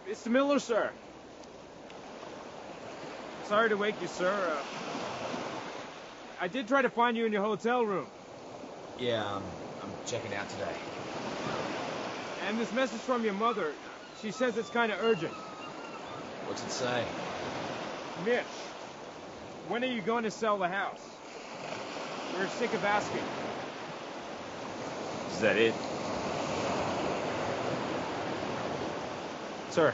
Mr. Miller, sir. Sorry to wake you, sir. I did try to find you in your hotel room. Yeah, I'm checking out today. And this message from your mother, she says it's kind of urgent. What's it say? Mitch, when are you going to sell the house? We're sick of asking. Is that it? Sir.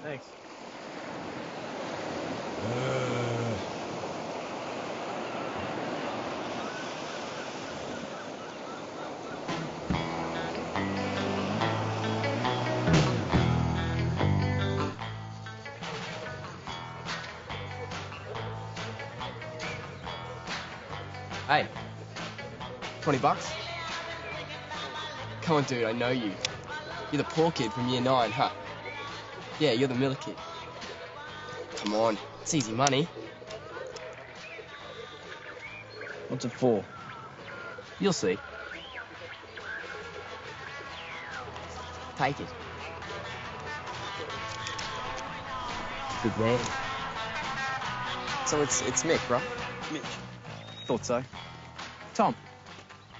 Thanks. Hey, $20? Come on, dude, I know you. You're the poor kid from year 9, huh? Yeah, you're the Miller kid. Come on, it's easy money. What's it for? You'll see. Take it. Good man. So it's Mick, right? Mitch. Thought so. Tom,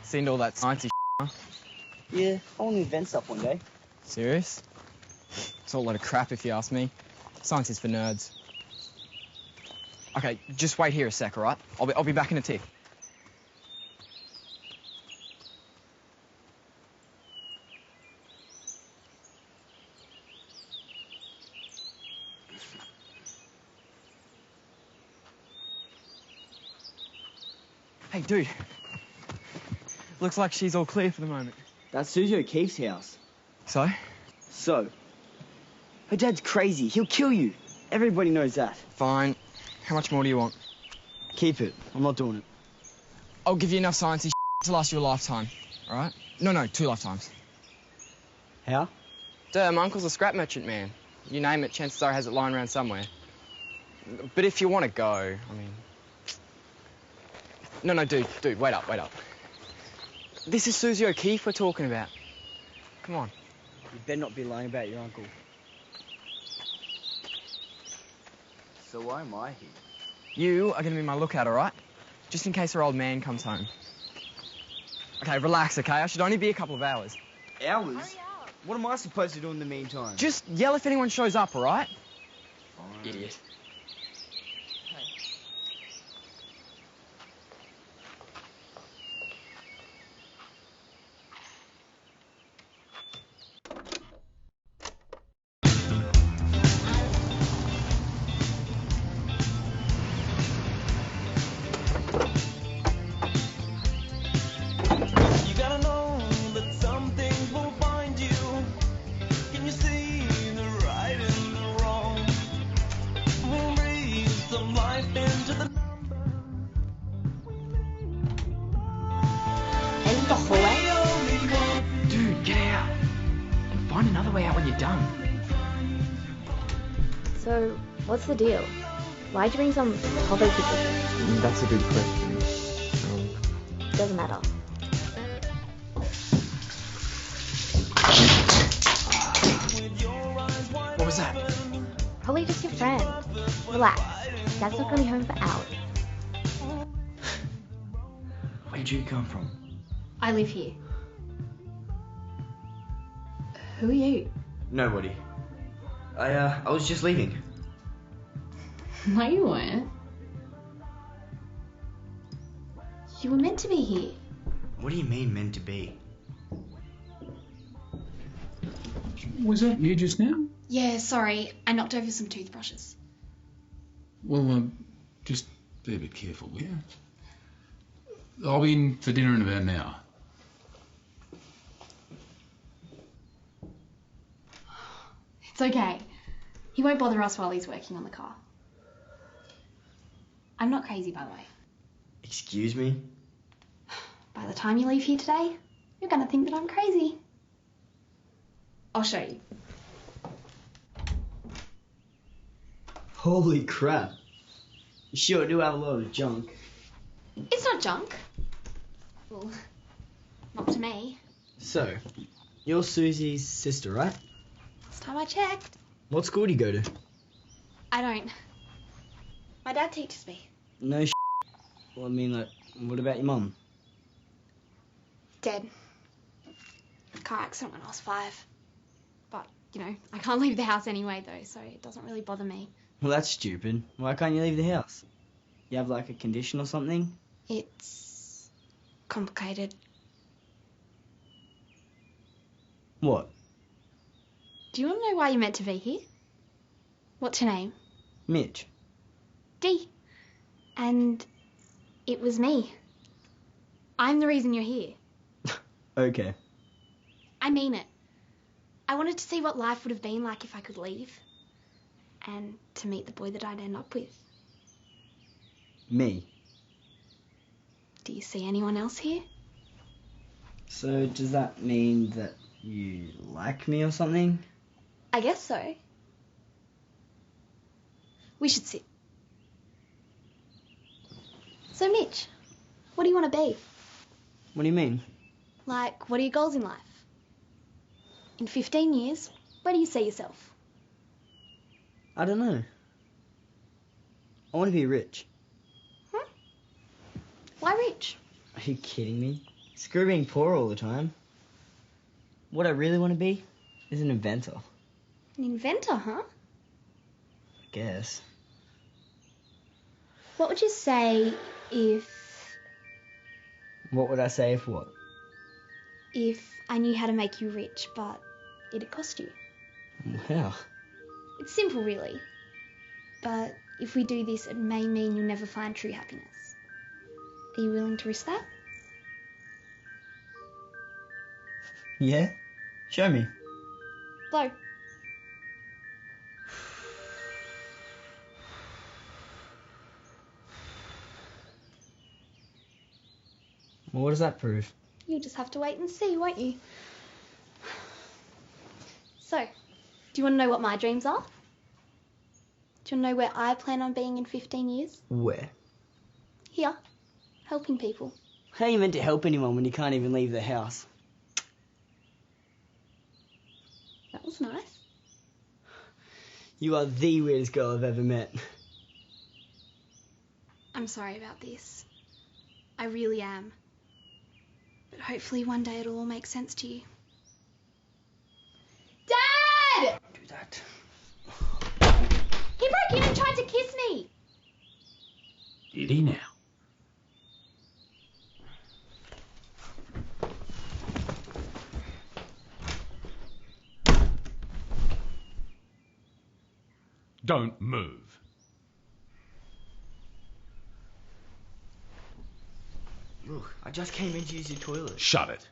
seen all that sciencey huh? Yeah, I want to invent stuff one day. Serious? It's all a load of crap if you ask me. Science is for nerds. Okay, just wait here a sec, all right? I'll be back in a tick. Hey, dude. Looks like she's all clear for the moment. That's Susie O'Keefe's house. So? So? Her dad's crazy. He'll kill you. Everybody knows that. Fine. How much more do you want? Keep it. I'm not doing it. I'll give you enough sciencey to last you a lifetime, all right? No, 2 lifetimes. How? Duh, my uncle's a scrap merchant, man. You name it, chances are he has it lying around somewhere. But if you want to go, I mean... No, dude, wait up. This is Susie O'Keefe we're talking about. Come on. You better not be lying about your uncle. So why am I here? You are going to be my lookout, all right? Just in case her old man comes home. Okay, relax, okay? I should only be a couple of hours. Hours? What am I supposed to do in the meantime? Just yell if anyone shows up, all right? Fine. Idiot. So, what's the deal? Why'd you bring some hallway people here? That's a good question. Doesn't matter. What was that? Probably just your friend. Relax. Dad's not gonna be home for hours. Where'd you come from? I live here. Who are you? Nobody. I was just leaving. No, you weren't. You were meant to be here. What do you mean, meant to be? Was that you just now? Yeah, sorry. I knocked over some toothbrushes. Well, just be a bit careful, will you? I'll be in for dinner in about an hour. It's okay. He won't bother us while he's working on the car. I'm not crazy, by the way. Excuse me? By the time you leave here today, you're gonna think that I'm crazy. I'll show you. Holy crap. You sure do have a lot of junk. It's not junk. Well, Not to me. So, you're Susie's sister, right? Last time I checked. What school do you go to? I don't. My dad teaches me. No Well, I mean, like, what about your mum? Dead. Car accident when I was 5. But, you know, I can't leave the house anyway, though, so it doesn't really bother me. Well, that's stupid. Why can't you leave the house? You have, like, a condition or something? It's complicated. What? Do you want to know why you're meant to be here? What's your name? Mitch. D. And it was me. I'm the reason you're here. Okay. I mean it. I wanted to see what life would have been like if I could leave. And to meet the boy that I'd end up with. Me. Do you see anyone else here? So, does that mean that you like me or something? I guess so. We should sit. So, Mitch, what do you want to be? What do you mean? Like, what are your goals in life? In 15 years, where do you see yourself? I don't know. I want to be rich. Why rich? Are you kidding me? Screw being poor all the time. What I really want to be is an inventor. An inventor, huh? I guess. What would you say if What would I say if what? I knew how to make you rich, but it'd cost you? Wow. It's simple, really. But if we do this, it may mean you'll never find true happiness. Are you willing to risk that? Yeah? Show me. Blow. Well, what does that prove? You'll just have to wait and see, won't you? So, do you want to know what my dreams are? Do you want to know where I plan on being in 15 years? Where? Here. Helping people. How are you meant to help anyone when you can't even leave the house? That was nice. You are the weirdest girl I've ever met. I'm sorry about this. I really am. But hopefully one day it'll all make sense to you. Dad! Do that. He broke in and tried to kiss me. Did he now? Don't move. Look, I just came in to use your toilet. Shut it.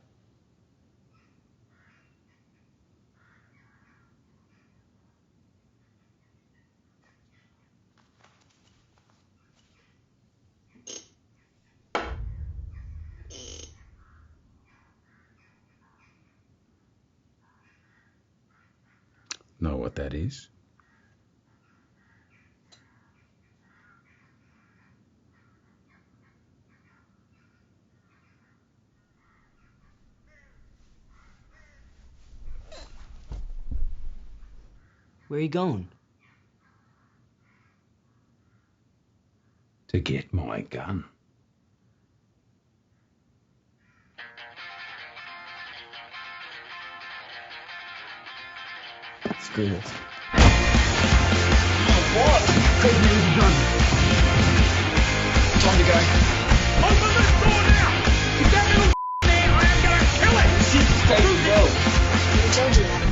Know what that is? Where are you going? To get my gun. Screw this. Time to go. Open this door now! Get that little man, or I'm gonna kill it! Stay still. Who told you that?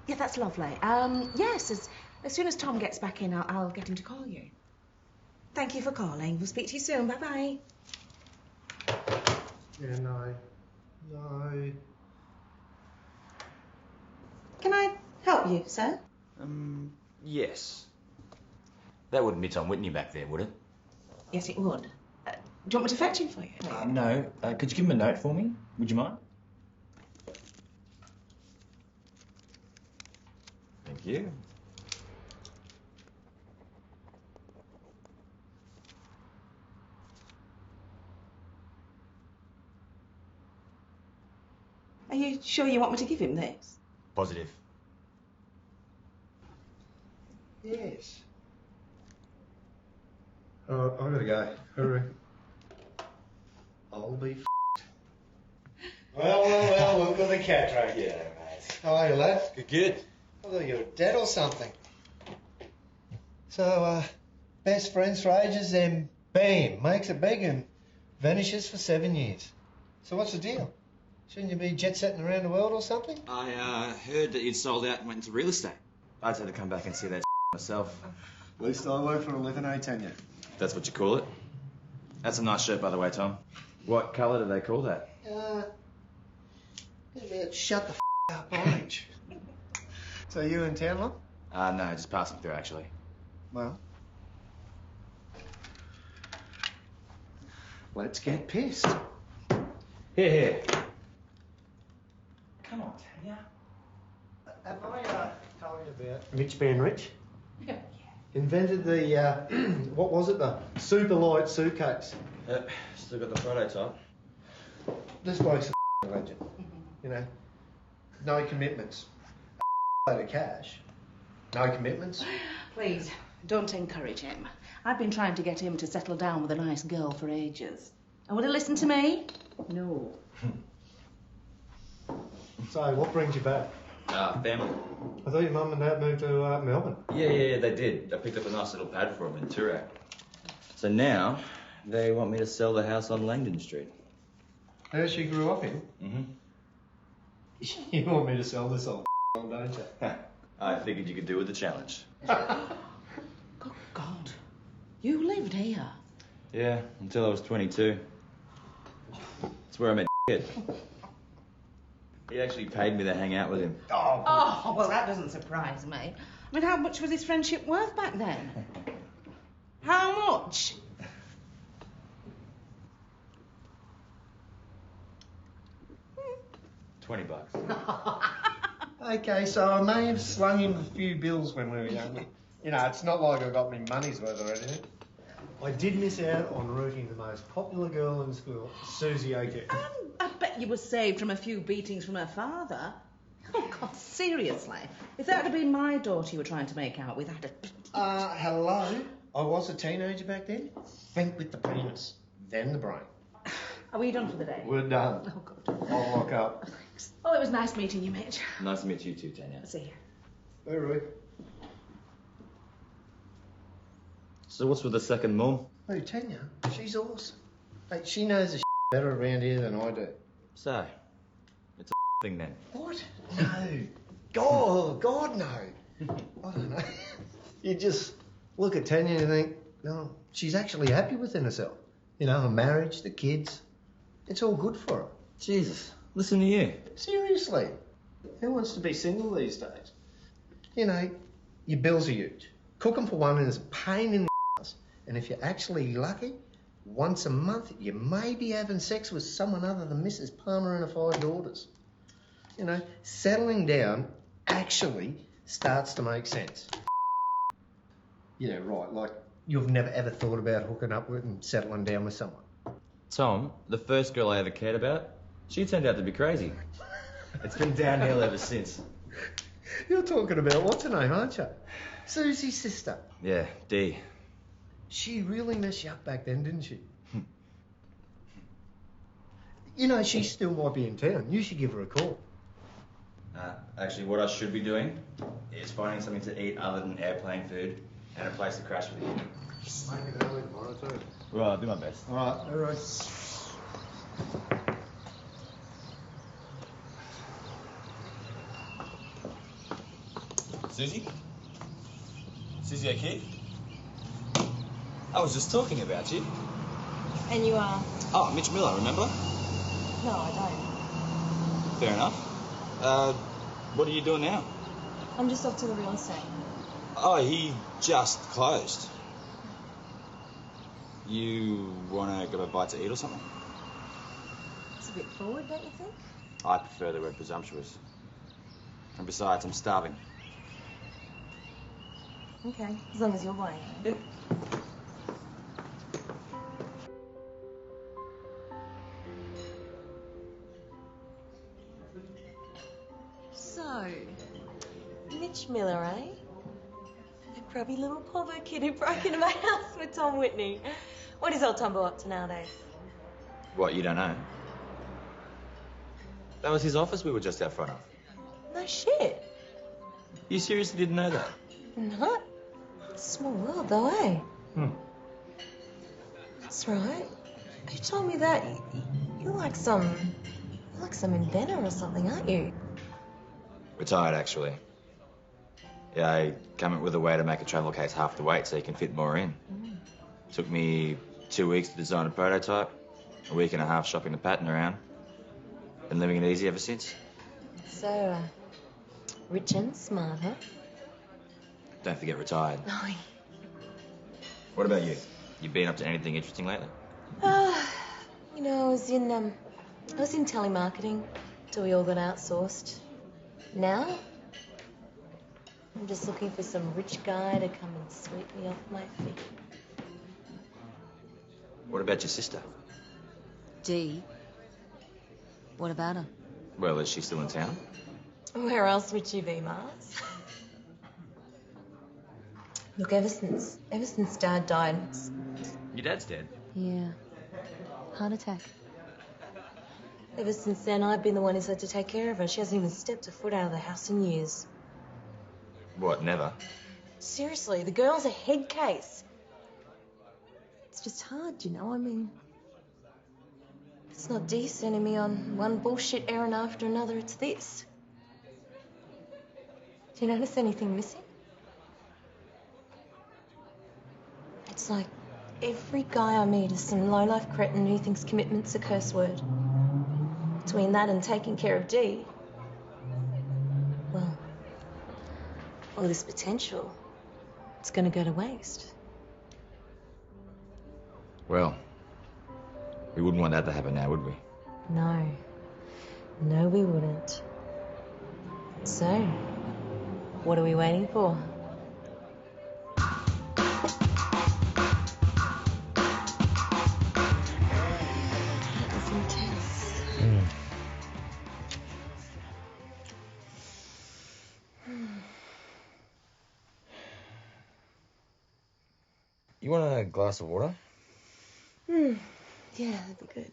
Yeah, that's lovely. Yes, as soon as Tom gets back in, I'll get him to call you. Thank you for calling. We'll speak to you soon. Bye-bye. Yeah, no. Can I help you, sir? Yes. That wouldn't be Tom Whitney back there, would it? Yes, it would. Do you want me to fetch him for you? No. Could you give him a note for me? Would you mind? Thank you. Are you sure you want me to give him this? Positive. Yes. Alright, I've got to go. Hurry. I'll be Well, we've got the cat right here, mate. How are you, lad? Good. I thought you were dead or something. So, best friends for ages, then bam, makes it big and vanishes for 7 years. So what's the deal? Shouldn't you be jet-setting around the world or something? I heard that you'd sold out and went into real estate. I just had to come back and see that myself. At least I work for a living, Tanya. That's what you call it. That's a nice shirt, by the way, Tom. What colour do they call that? Shut the up, orange. So you in town, love? No, just passing through, actually. Well, let's get pissed. Here. Come on, Tanya. Have I told you about Rich being rich? Yeah. Invented the, what was it, the super light suitcase. Still got the prototype. This bloke's a legend. You know, no commitments. Load of cash. No commitments. Please, don't encourage him. I've been trying to get him to settle down with a nice girl for ages. And would he listen to me? No. So, what brings you back? Family. I thought your mum and dad moved to Melbourne. Yeah, they did. I picked up a nice little pad for them in Toorak. So now, they want me to sell the house on Langdon Street. House you grew up in? Mm-hmm. You want me to sell this old don't you? I figured you could do with the challenge. Good God. You lived here? Yeah, until I was 22. That's where I met kid. He actually paid me to hang out with him. Oh, well, that doesn't surprise me. I mean, how much was his friendship worth back then? How much? $20. Okay, so I may have slung him a few bills when we were young. You know, it's not like I got me money's worth or anything. I did miss out on rooting the most popular girl in school, Susie again. I bet you were saved from a few beatings from her father. Oh, God, seriously. If that had been my daughter you were trying to make out with, I'd have... Hello? I was a teenager back then. Think with the penis, then the brain. Are we done for the day? We're done. Oh, good. I'll lock up. Thanks. Oh, it was nice meeting you, Mitch. Nice to meet you too, Tanya. See you. Hey, Roy. So what's with the second mum? Hey, Tanya, she's awesome. Hey, she knows the better around here than I do. So, it's a thing then. What? No. God, no. I don't know. You just look at Tanya and think, no, she's actually happy within herself. You know, her marriage, the kids. It's all good for her. Jesus, listen to you. Seriously. Who wants to be single these days? You know, your bills are huge. Cooking for one is a pain in the ass. And if you're actually lucky, once a month you may be having sex with someone other than Mrs. Palmer and her 5 daughters. You know, settling down actually starts to make sense. Yeah, right, like you've never ever thought about hooking up with and settling down with someone. Tom, the first girl I ever cared about, she turned out to be crazy. It's been downhill ever since. You're talking about what's her name, aren't you? Susie's sister. Yeah, Dee. She really messed you up back then, didn't she? You know, she still might be in town. You should give her a call. Actually, what I should be doing is finding something to eat other than airplane food and a place to crash with you. Make it early tomorrow too. Right, I'll do my best. All right. Susie? Susie O'Keefe? I was just talking about you. And you are? Oh, Mitch Miller, remember? No, I don't. Fair enough. What are you doing now? I'm just off to the real estate. Oh, he just closed. You want to grab a bite to eat or something? It's a bit forward, don't you think? I prefer the word presumptuous. And besides, I'm starving. Okay, as long as you're buying it. So, Mitch Miller, eh? The grubby little povo kid who broke into my house with Tom Whitney. What is old Tombo up to nowadays? What, you don't know? That was his office we were just out front of. No shit. You seriously didn't know that? Not. Small world though, eh? Hmm. That's right. You told me that. You're like some inventor or something, aren't you? Retired, actually. Yeah, I come up with a way to make a travel case half the weight so you can fit more in. Took me 2 weeks to design a prototype, a week and a half shopping the pattern around. Been living it easy ever since. So, rich and smart, huh? Don't forget retired. Oh, What about you? You been up to anything interesting lately? you know, I was in telemarketing till we all got outsourced. Now, I'm just looking for some rich guy to come and sweep me off my feet. What about your sister? Dee? What about her? Well, is she still in town? Where else would she be, Mars? Look, ever since Dad died, Your dad's dead. Yeah. Heart attack. ever since then I've been the one who's had to take care of her. She hasn't even stepped a foot out of the house in years. What, never? Seriously, the girl's a head case. It's just hard, you know, I mean... It's not Dee sending me on one bullshit errand after another, it's this. Do you notice anything missing? It's like every guy I meet is some low-life cretin who thinks commitment's a curse word. Between that and taking care of Dee, well, all this potential, it's gonna go to waste. Well, we wouldn't want that to happen now, would we? No. No, we wouldn't. So, what are we waiting for? That was intense. You want a glass of water? Yeah, that'd be good.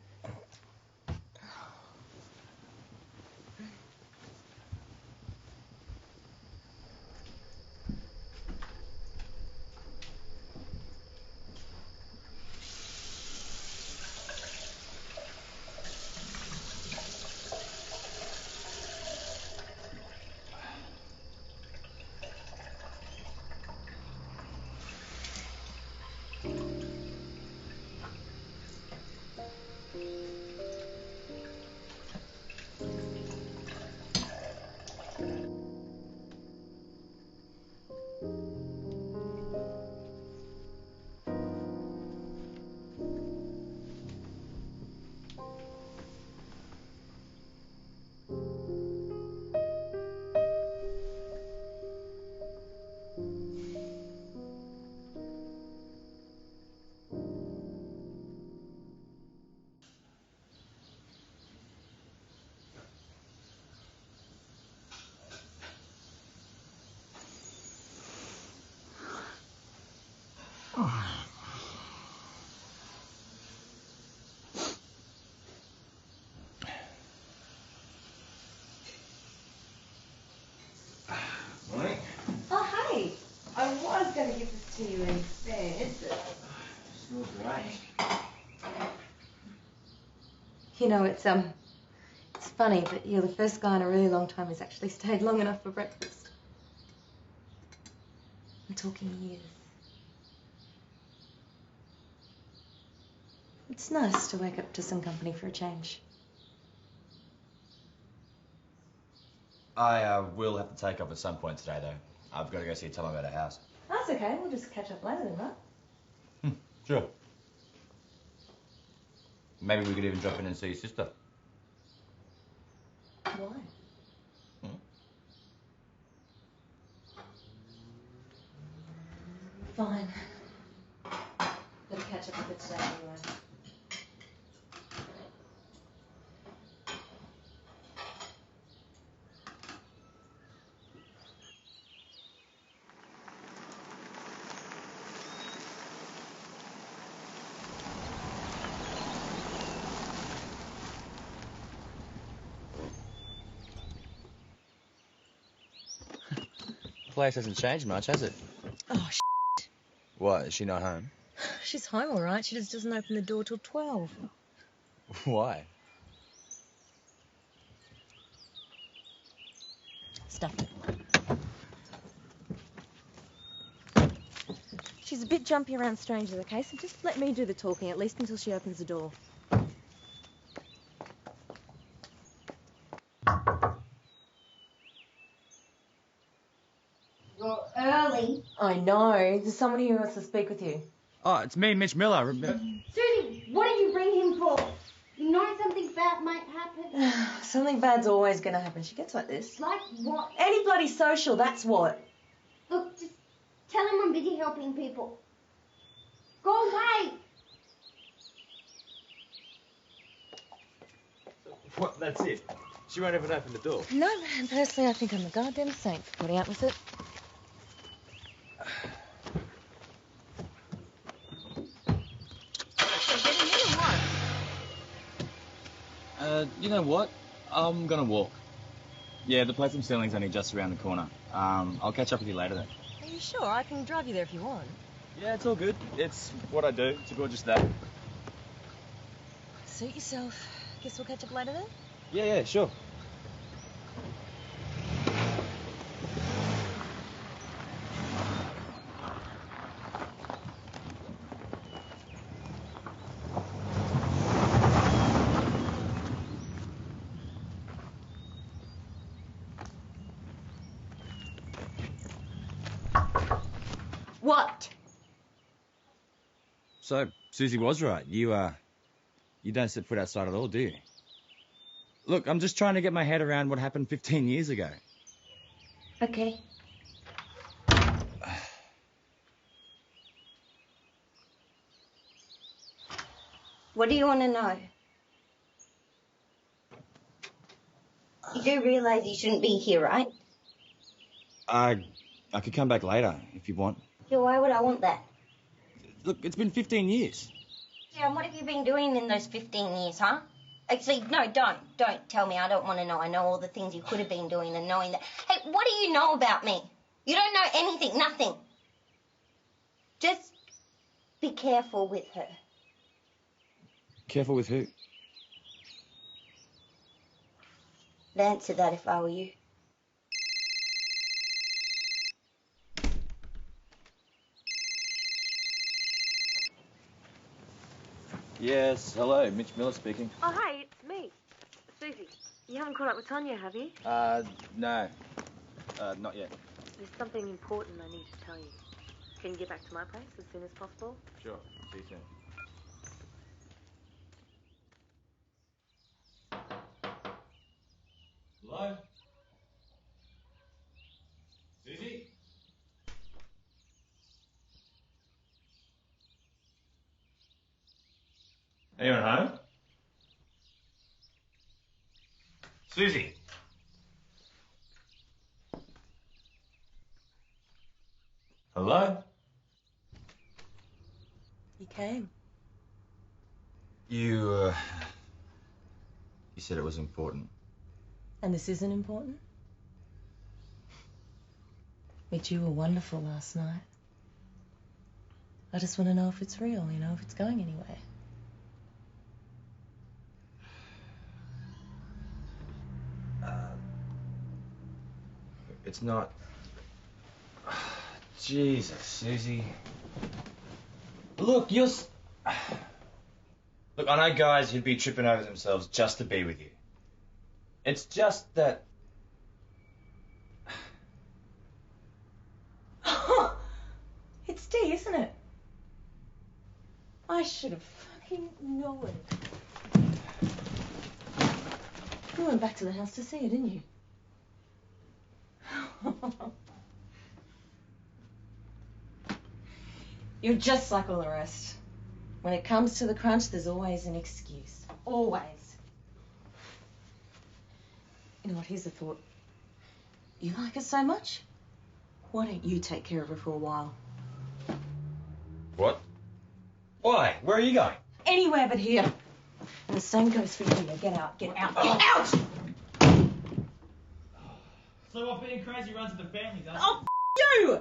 Morning. Oh, hey! I was going to give this to you instead, but... Smells great. You know, it's funny, but you're the first guy in a really long time who's actually stayed long enough for breakfast. I'm talking years. It's nice to wake up to some company for a change. I will have to take off at some point today, though. I've got to go see Tom about her house. That's okay. We'll just catch up later then, right? Sure. Maybe we could even drop in and see your sister. Why? Fine. Gotta catch up with it today anyway. The place hasn't changed much, has it? Oh, What, is she not home? she's home all right. She just doesn't open the door till 12. Why? Stuff it. She's a bit jumpy around strangers, okay? So just let me do the talking, at least until she opens the door. You're early. I know. There's someone here who wants to speak with you. Oh, it's me, Mitch Miller. Susie, what did you bring him for? You know something bad might happen. Something bad's always going to happen. She gets like this. Like what? Any bloody social, that's what. Look, just tell him I'm busy helping people. Go away. What, that's it? She won't even open the door. No, man, personally, I think I'm a goddamn saint for putting up with it. You know what? I'm gonna walk. Yeah, the place I'm selling's only just around the corner. I'll catch up with you later then. Are you sure? I can drive you there if you want. Yeah, it's all good. It's what I do. It's a gorgeous day. Suit yourself. Guess we'll catch up later then? Yeah, sure. What? So, Susie was right. You don't set foot outside at all, do you? Look, I'm just trying to get my head around what happened 15 years ago. Okay. What do you want to know? You do realise you shouldn't be here, right? I could come back later if you want. Yeah, why would I want that? Look, it's been 15 years. Yeah, and what have you been doing in those 15 years, huh? Actually, no, don't tell me. I don't want to know. I know all the things you could have been doing and knowing that. Hey, what do you know about me? You don't know anything, nothing. Just be careful with her. Careful with who? I'd answer that if I were you. Yes, hello, Mitch Miller speaking. Oh, hey, it's me. Susie. You haven't caught up with Tanya, have you? No. Not yet. There's something important I need to tell you. Can you get back to my place as soon as possible? Sure, see you soon. Hello? Susie? Anyone home? Susie? Hello? You came. You said it was important. And this isn't important? Mitch, you were wonderful last night. I just want to know if it's real, if it's going anywhere. It's not... Jesus, Susie. Look, you're... Look, I know guys who'd be tripping over themselves just to be with you. It's just that... I should have fucking known. You went back to the house to see her, didn't you? You're just like all the rest. When it comes to the crunch, there's always an excuse. Always. You know what, here's a thought. You like her so much? Why don't you take care of her for a while? What? Why? Where are you going? Anywhere but here. And the same goes for you. Get out, get out, get out! So what being crazy runs in the family, does it? Oh, you!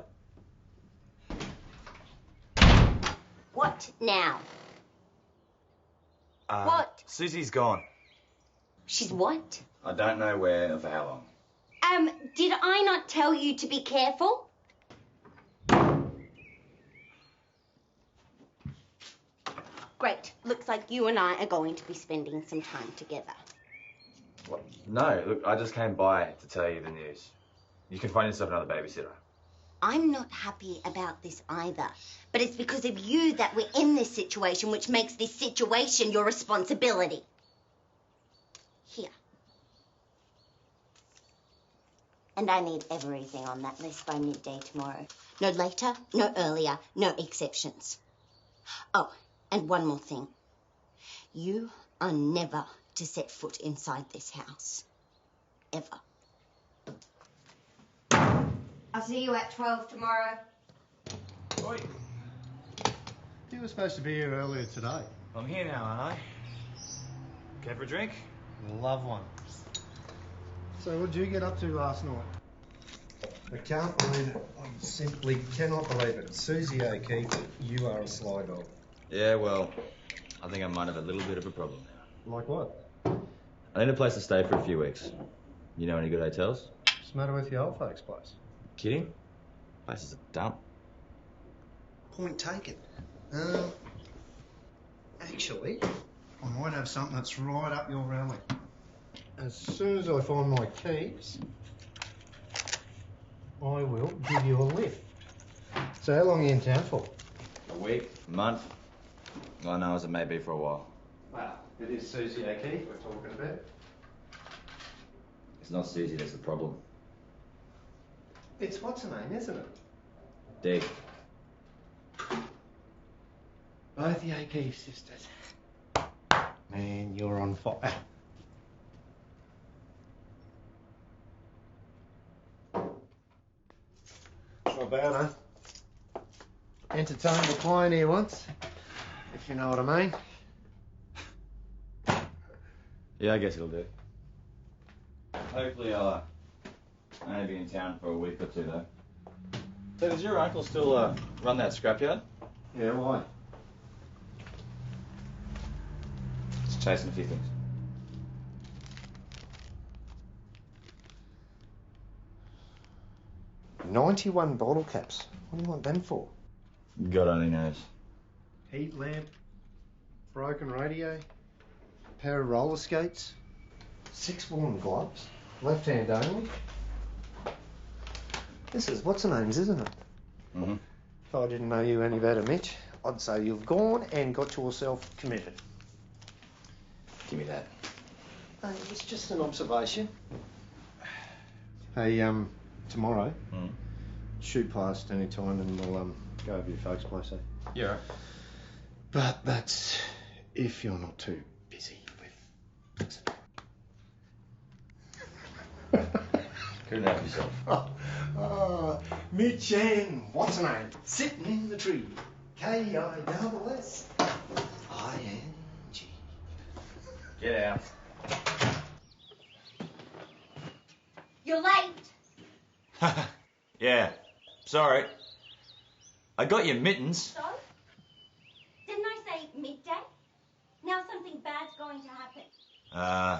What now? What? Susie's gone. She's what? I don't know where or for how long. Did I not tell you to be careful? Great. Looks like you and I are going to be spending some time together. What? No, look, I just came by to tell you the news. You can find yourself another babysitter. I'm not happy about this either. But it's because of you that we're in this situation, which makes this situation your responsibility. Here. And I need everything on that list by midday tomorrow. No later, no earlier, no exceptions. Oh, and one more thing. You are never to set foot inside this house. Ever. I'll see you at 12 tomorrow. Oi. You were supposed to be here earlier today. I'm here now, aren't I? Care for a drink? Love one. So what did you get up to last night? I can't believe it. I simply cannot believe it. Susie O'Keefe, you are a sly dog. Yeah, well, I think I might have a little bit of a problem now. Like what? I need a place to stay for a few weeks. You know any good hotels? What's the matter with your old folks' place? Kidding? Place is a dump. Point taken. Actually, I might have something that's right up your alley. As soon as I find my keys, I will give you a lift. So how long are you in town for? A week, a month. All I know is it may be for a while. Well, it is Susie O'Keefe we're talking about. It's not Susie that's the problem. It's what's her name, isn't it? Dave. Both the O'Keefe sisters. Man, you're on fire. Not bad, huh? Entertained the client here once, if you know what I mean. Yeah, I guess it'll do. Hopefully I'll only be in town for a week or two, though. So does your uncle still run that scrapyard? Yeah, why? Just chasing a few things. $91 bottle caps. What do you want them for? God only knows. Heat lamp, broken radio, pair of roller skates, 6 woolen gloves, left hand only. This is what's her name's, isn't it? Mm-hmm. If I didn't know you any better, Mitch, I'd say you've gone and got yourself committed. Give me that. Hey, it's just an observation. Hey, tomorrow, shoot past any time and we'll go over your folks' place, eh? Yeah, right. But that's if you're not too busy with... Couldn't help yourself. Mitch and what's her name? Sitting in the tree. K-I-double-S-I-N-G. Get out. You're late. Yeah, sorry. I got your mittens. So? Didn't I say midday? Now something bad's going to happen.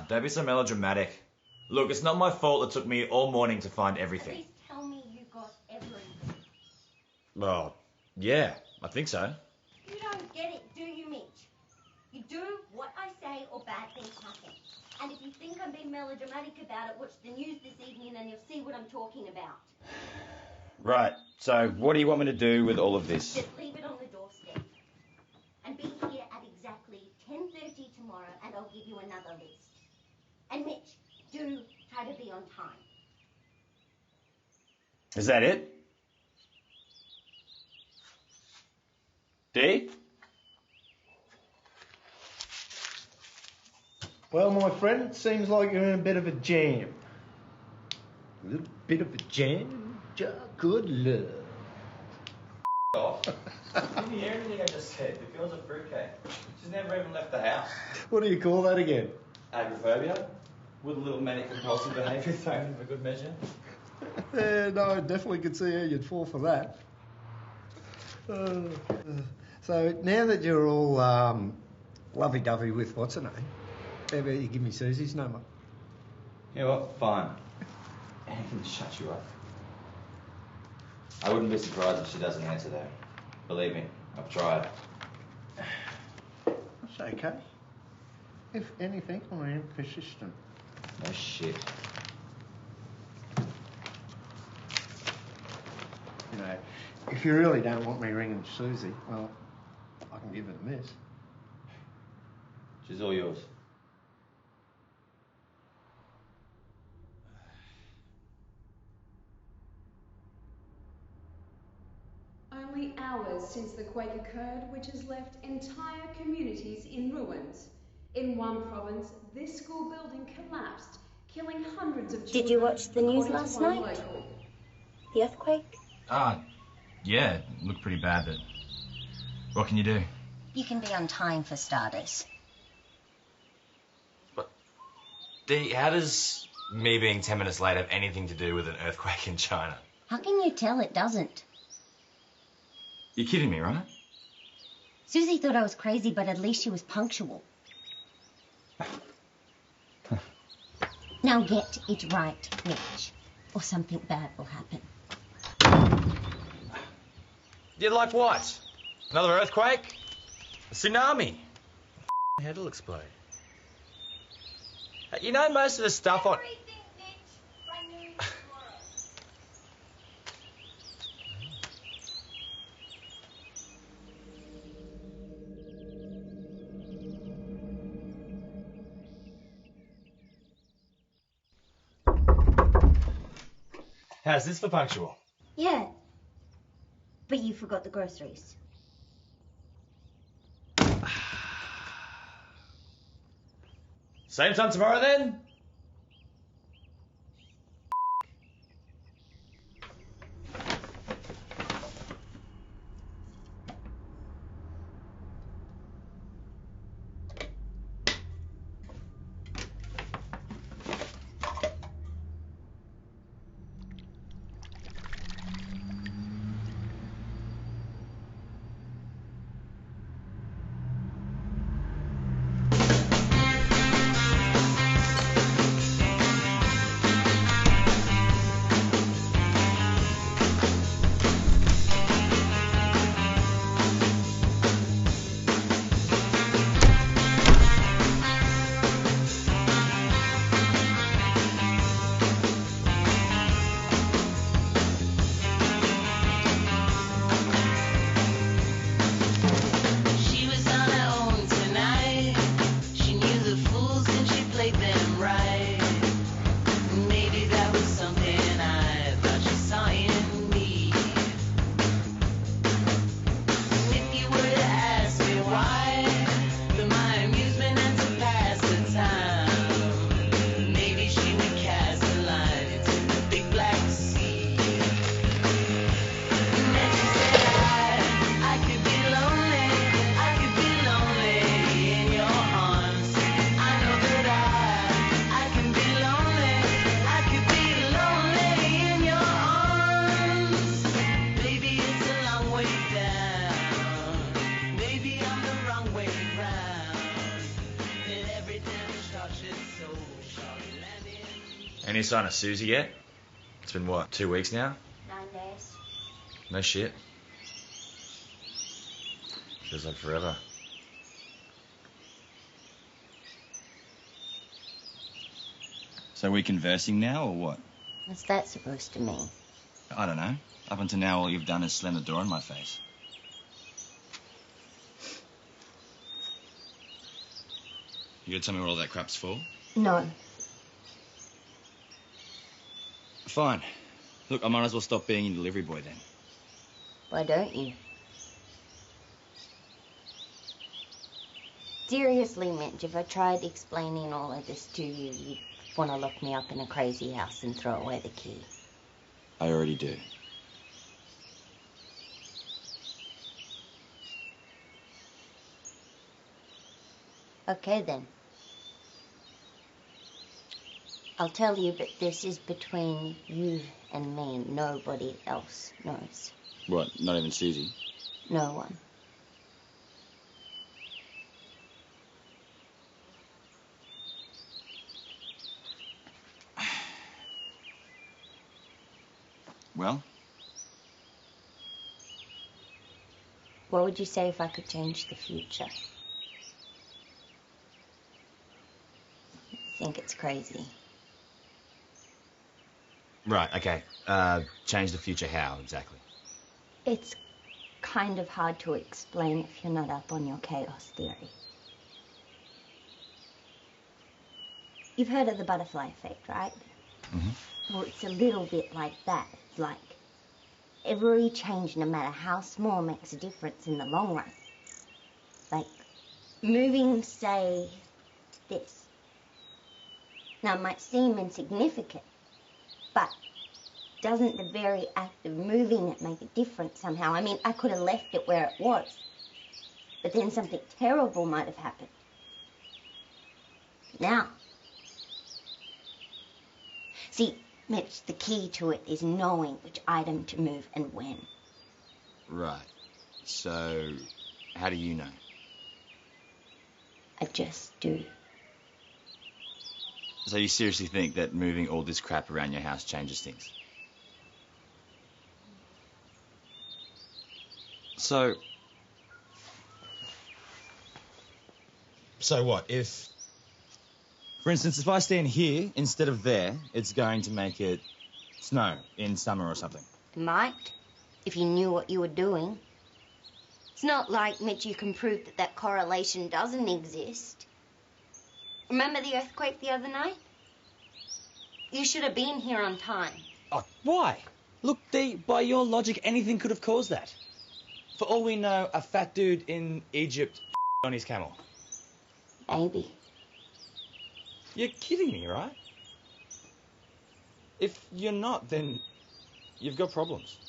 Don't be so melodramatic. Look, it's not my fault it took me all morning to find everything. Please tell me you got everything. Well, yeah, I think so. You don't get it, do you, Mitch? You do what I say or bad things happen. And if you think I'm being melodramatic about it, watch the news this evening and you'll see what I'm talking about. Right, so what do you want me to do with all of this? Just leave it on the doorstep. And be here at exactly 10:30 tomorrow, and I'll give you another list. And Mitch, do try to be on time. Is that it? Dee? Well, my friend, seems like you're in a bit of a jam. A little bit of a jam, good love. Off. Didn't you hear anything I just said? The girl's a fruitcake. She's never even left the house. What do you call that again? Agoraphobia? With a little manic compulsive behaviour thrown in for good measure. Yeah, no, I definitely could see how you'd fall for that. So now that you're all lovey-dovey with what's her name, how about you give me Susie's number? You know what? Fine. Anything to shut you up. I wouldn't be surprised if she doesn't answer though. Believe me, I've tried. That's okay. If anything, I am persistent. No shit. You know, if you really don't want me ringing Susie, well, I can give it a miss. She's all yours. Only hours since the quake occurred, which has left entire communities in ruins. In one province, this school building collapsed, killing hundreds of children. Did you watch the news according to last one night? local. The earthquake? Yeah, it looked pretty bad, but what can you do? You can be on time for starters. Dee, how does me being 10 minutes late have anything to do with an earthquake in China? How can you tell it doesn't? You're kidding me, right? Susie thought I was crazy, but at least she was punctual. Now get it right, Mitch, or something bad will happen. Yeah, like what? Another earthquake? A tsunami? Head will explode. You know most of the stuff on... How's this for punctual? Yeah. But you forgot the groceries. Same time tomorrow then? Any sign of Susie yet? It's been, what, 2 weeks now? 9 days. No shit. Feels like forever. So are we conversing now, or what? What's that supposed to mean? I don't know. Up until now, all you've done is slam the door in my face. You gonna tell me what all that crap's for? No. Fine. Look, I might as well stop being your delivery boy then. Why don't you? Seriously, Mitch, if I tried explaining all of this to you, you'd want to lock me up in a crazy house and throw away the key. I already do. Okay, then. I'll tell you, but this is between you and me. Nobody else knows. What, not even Susie? No one. Well? What would you say if I could change the future? I think it's crazy. Right, okay. Change the future how, exactly? It's kind of hard to explain if you're not up on your chaos theory. You've heard of the butterfly effect, right? Mm-hmm. Well, it's a little bit like that. It's like every change, no matter how small, makes a difference in the long run. Like moving, say, this. Now, it might seem insignificant, but doesn't the very act of moving it make a difference somehow? I mean, I could have left it where it was, but then something terrible might have happened. Now, see, Mitch, the key to it is knowing which item to move and when. Right. So, how do you know? I just do. So you seriously think that moving all this crap around your house changes things? So what? If, for instance, if I stand here instead of there, it's going to make it snow in summer or something. It might, if you knew what you were doing. It's not like, Mitch, you can prove that that correlation doesn't exist. Remember the earthquake the other night? You should have been here on time. Oh, why? Look, Dee, by your logic, anything could have caused that. For all we know, a fat dude in Egypt on his camel. Maybe. You're kidding me, right? If you're not, then you've got problems.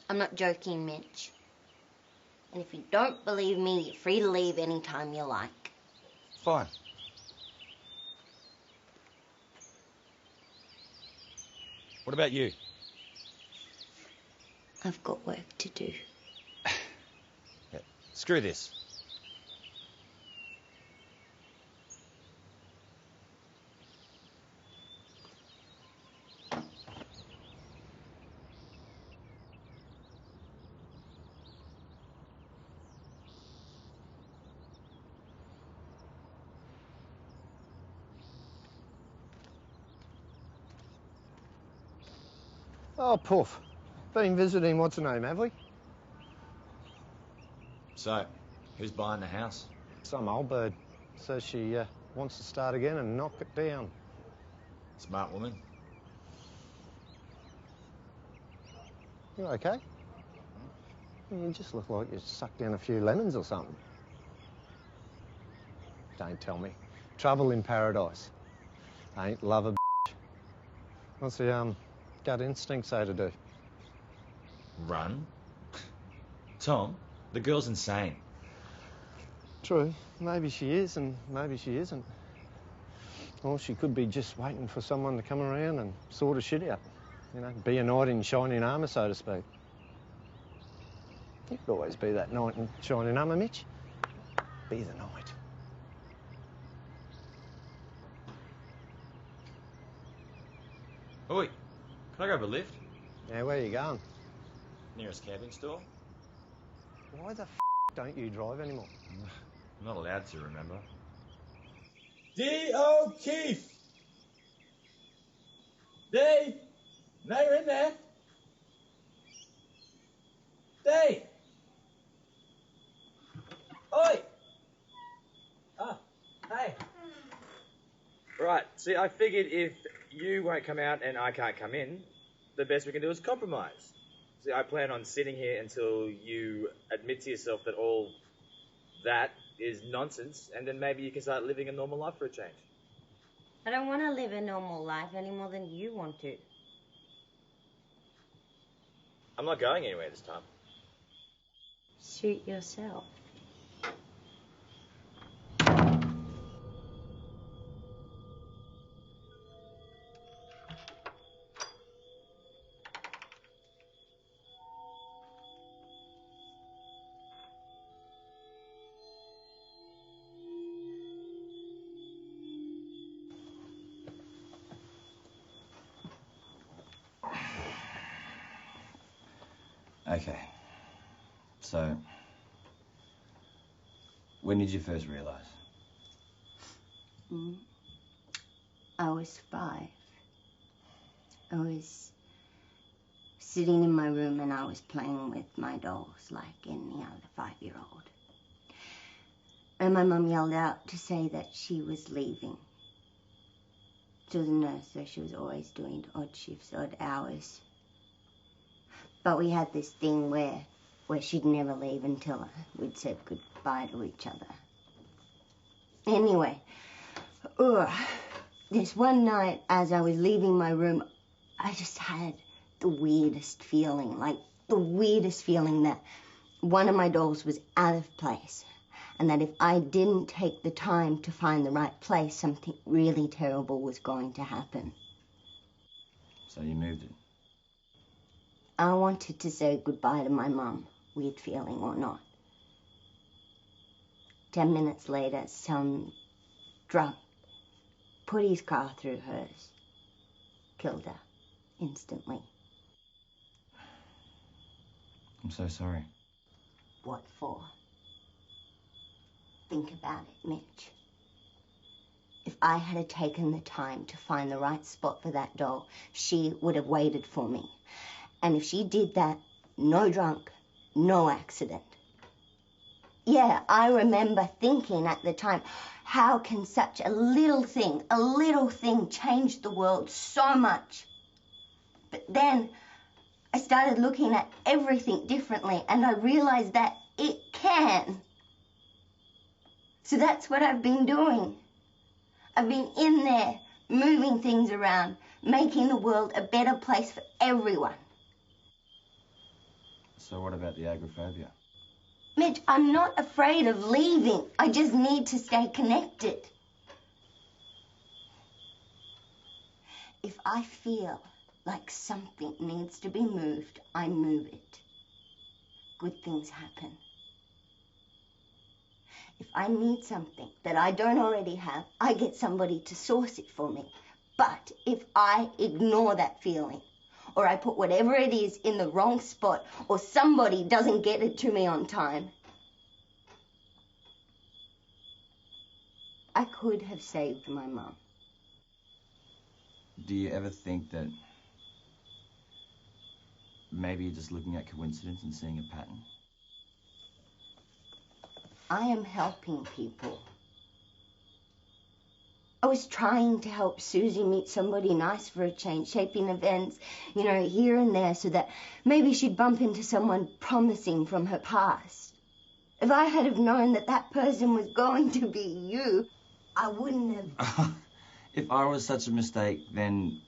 I'm not joking, Mitch. And if you don't believe me, you're free to leave any time you like. Fine. What about you? I've got work to do. Yeah, screw this. Oh, Puff. Been visiting what's her name, have we? So, who's buying the house? Some old bird. Says she wants to start again and knock it down. Smart woman. You okay? You just look like you sucked down a few lemons or something. Don't tell me. Trouble in paradise. Ain't love a bitch. What's the gut instinct say to do? Run? Tom, the girl's insane. True. Maybe she is and maybe she isn't. Or she could be just waiting for someone to come around and sort her shit out. You know, be a knight in shining armour, so to speak. You could always be that knight in shining armour, Mitch. Be the knight. Oi, can I grab a lift? Yeah, where are you going? Nearest camping store? Why the don't you drive anymore? I'm not allowed to, remember? D. O'Keefe! Dave! Now you're in there. Dave! Oi! Ah, hey. Right, see, I figured if you won't come out and I can't come in, the best we can do is compromise. See, I plan on sitting here until you admit to yourself that all that is nonsense, and then maybe you can start living a normal life for a change. I don't want to live a normal life any more than you want to. I'm not going anywhere this time. Suit yourself. Okay. So, when did you first realise? I was 5. I was sitting in my room and I was playing with my dolls like any other 5-year-old. And my mum yelled out to say that she was leaving. She was a nurse, so she was always doing odd shifts, odd hours. But we had this thing where she'd never leave until we'd said goodbye to each other. Anyway, this one night as I was leaving my room, I just had the weirdest feeling, that one of my dolls was out of place, and that if I didn't take the time to find the right place, something really terrible was going to happen. So you moved it? I wanted to say goodbye to my mum, weird feeling or not. 10 minutes later, some drunk put his car through hers, killed her instantly. I'm so sorry. What for? Think about it, Mitch. If I had taken the time to find the right spot for that doll, she would have waited for me. And if she did that, no drunk, no accident. Yeah, I remember thinking at the time, how can such a little thing change the world so much? But then I started looking at everything differently and I realized that it can. So that's what I've been doing. I've been in there, moving things around, making the world a better place for everyone. So what about the agoraphobia? Mitch, I'm not afraid of leaving. I just need to stay connected. If I feel like something needs to be moved, I move it. Good things happen. If I need something that I don't already have, I get somebody to source it for me. But if I ignore that feeling, or I put whatever it is in the wrong spot, or somebody doesn't get it to me on time, I could have saved my mum. Do you ever think that maybe you're just looking at coincidence and seeing a pattern? I am helping people. I was trying to help Susie meet somebody nice for a change, shaping events, here and there, so that maybe she'd bump into someone promising from her past. If I had have known that that person was going to be you, I wouldn't have... If I was such a mistake, then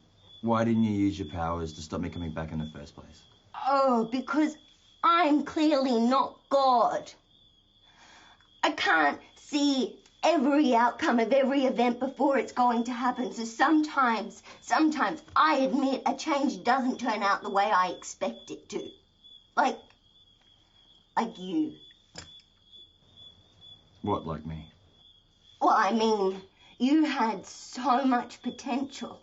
why didn't you use your powers to stop me coming back in the first place? Oh, because I'm clearly not God. I can't see every outcome of every event before it's going to happen. So sometimes I admit a change doesn't turn out the way I expect it to. Like you. What, like me? Well, I mean, you had so much potential.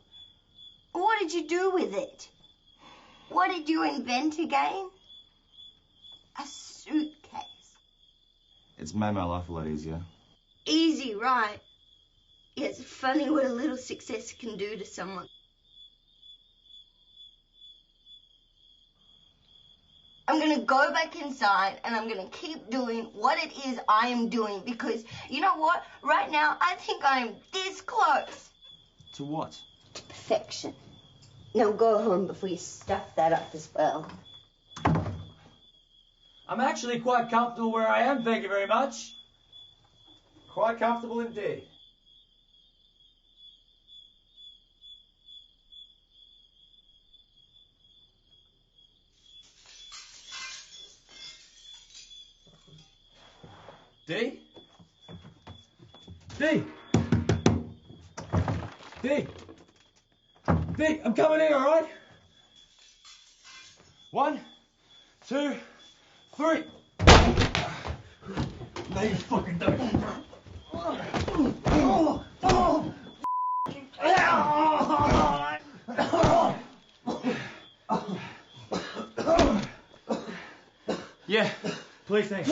What did you do with it? What did you invent again? A suitcase. It's made my life a lot easier. Easy, right? Yeah, it's funny what a little success can do to someone. I'm going to go back inside and I'm going to keep doing what it is I am doing because, you know what? Right now, I think I am this close. To what? To perfection. Now go home before you stuff that up as well. I'm actually quite comfortable where I am, thank you very much. Quite comfortable indeed. D? D? D? D, I'm coming in, alright? 1, 2, 3. No, you fucking don't. Yeah, please, thanks.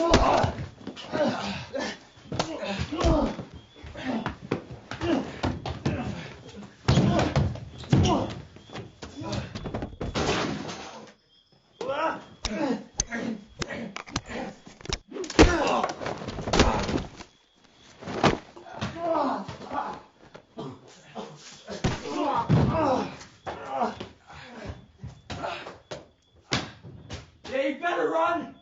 Yeah, you better run!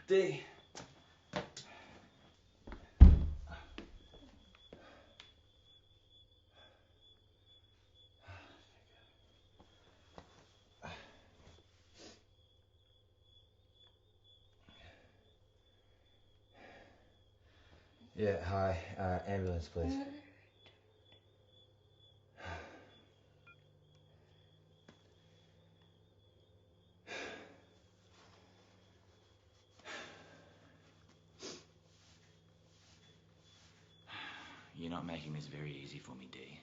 D. Yeah, hi. Ambulance, please. You're not making this very easy for me, D.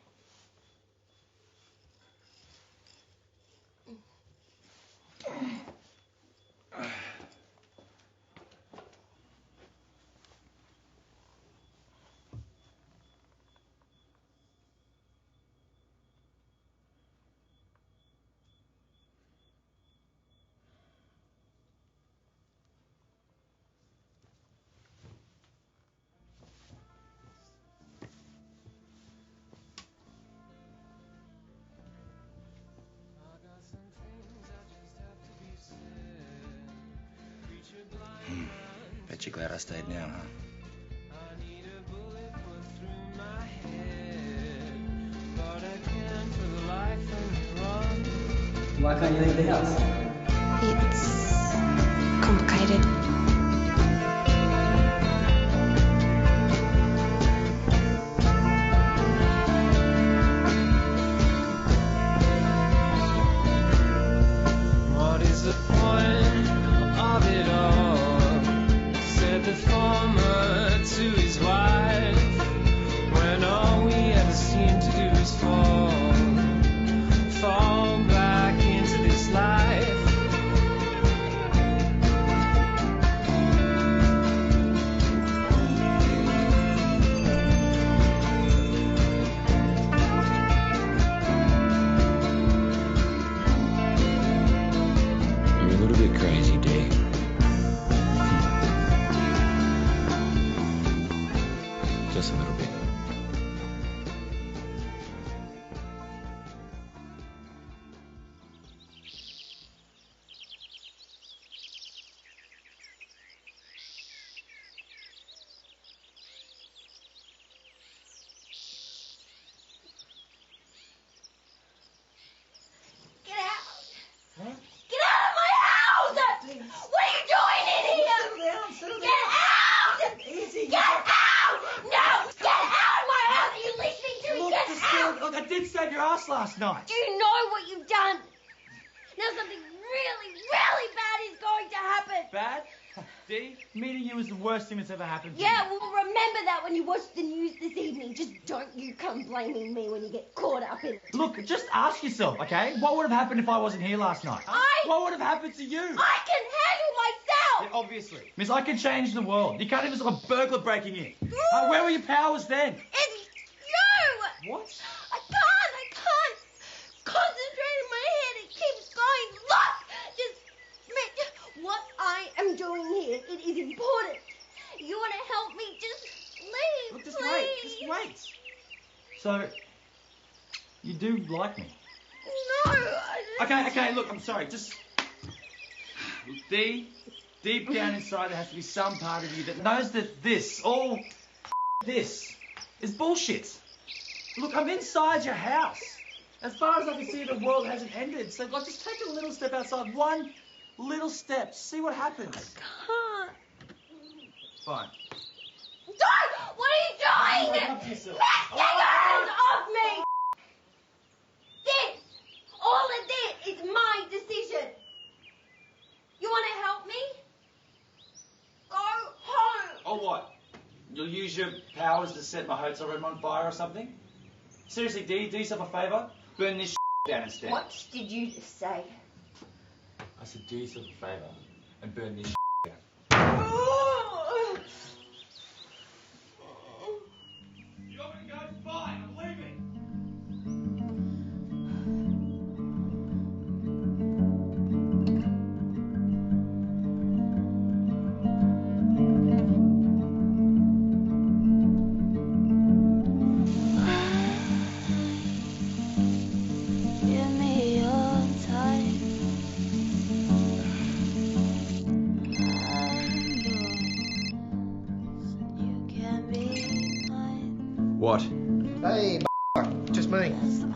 Bet you're glad I stayed now, huh? Why can't you leave the house? It's complicated. What is the point of it all? Said the farmer to his wife, when all we ever seem to do is fall back into this life. You're a little bit crazy, D. Just a little bit. Get out! Get out of my house! What are you doing in here? Get out! Easy. Get out! No! Get out of my house! Are you listening to me? Get out! Look, I did save your ass last night. Do you know what you've done? Now something really, really bad is going to happen. Bad? D, meeting you was the worst thing that's ever happened to me. Yeah, well, remember that when you watch the news this evening. Just don't you come blaming me when you get caught up in it. Look, just ask yourself, okay? What would have happened if I wasn't here last night? What would have happened to you? I can handle myself! Yeah, obviously. Miss, I can change the world. You can't even stop a burglar breaking in. Where were your powers then? It's you! What? I can't concentrate in my head. It keeps going. Look! Just, Mitch, what I am doing here, it is important. You want to help me? Just leave, Look, just please. wait. So, you do like me? No, Okay, look, I'm sorry. Just... Look, Dee, deep down inside there has to be some part of you that knows that this is bullshit. Look, I'm inside your house. As far as I can see, the world hasn't ended. So, like, just take a little step outside. One little step. See what happens. Can't. Fine. Don't! What are you doing? Wake up to yourself. Matt, get your hands off me! All of this is my decision. You want to help me? Go home. Oh, what? You'll use your powers to set my hotel room on fire or something? Seriously, Dee, do yourself a favour. Burn this down instead. What did you just say? I said, do yourself a favour and burn this down. You're gonna go? Fine, I'm leaving. Give me your time. You can be mine. What? Hey, just me.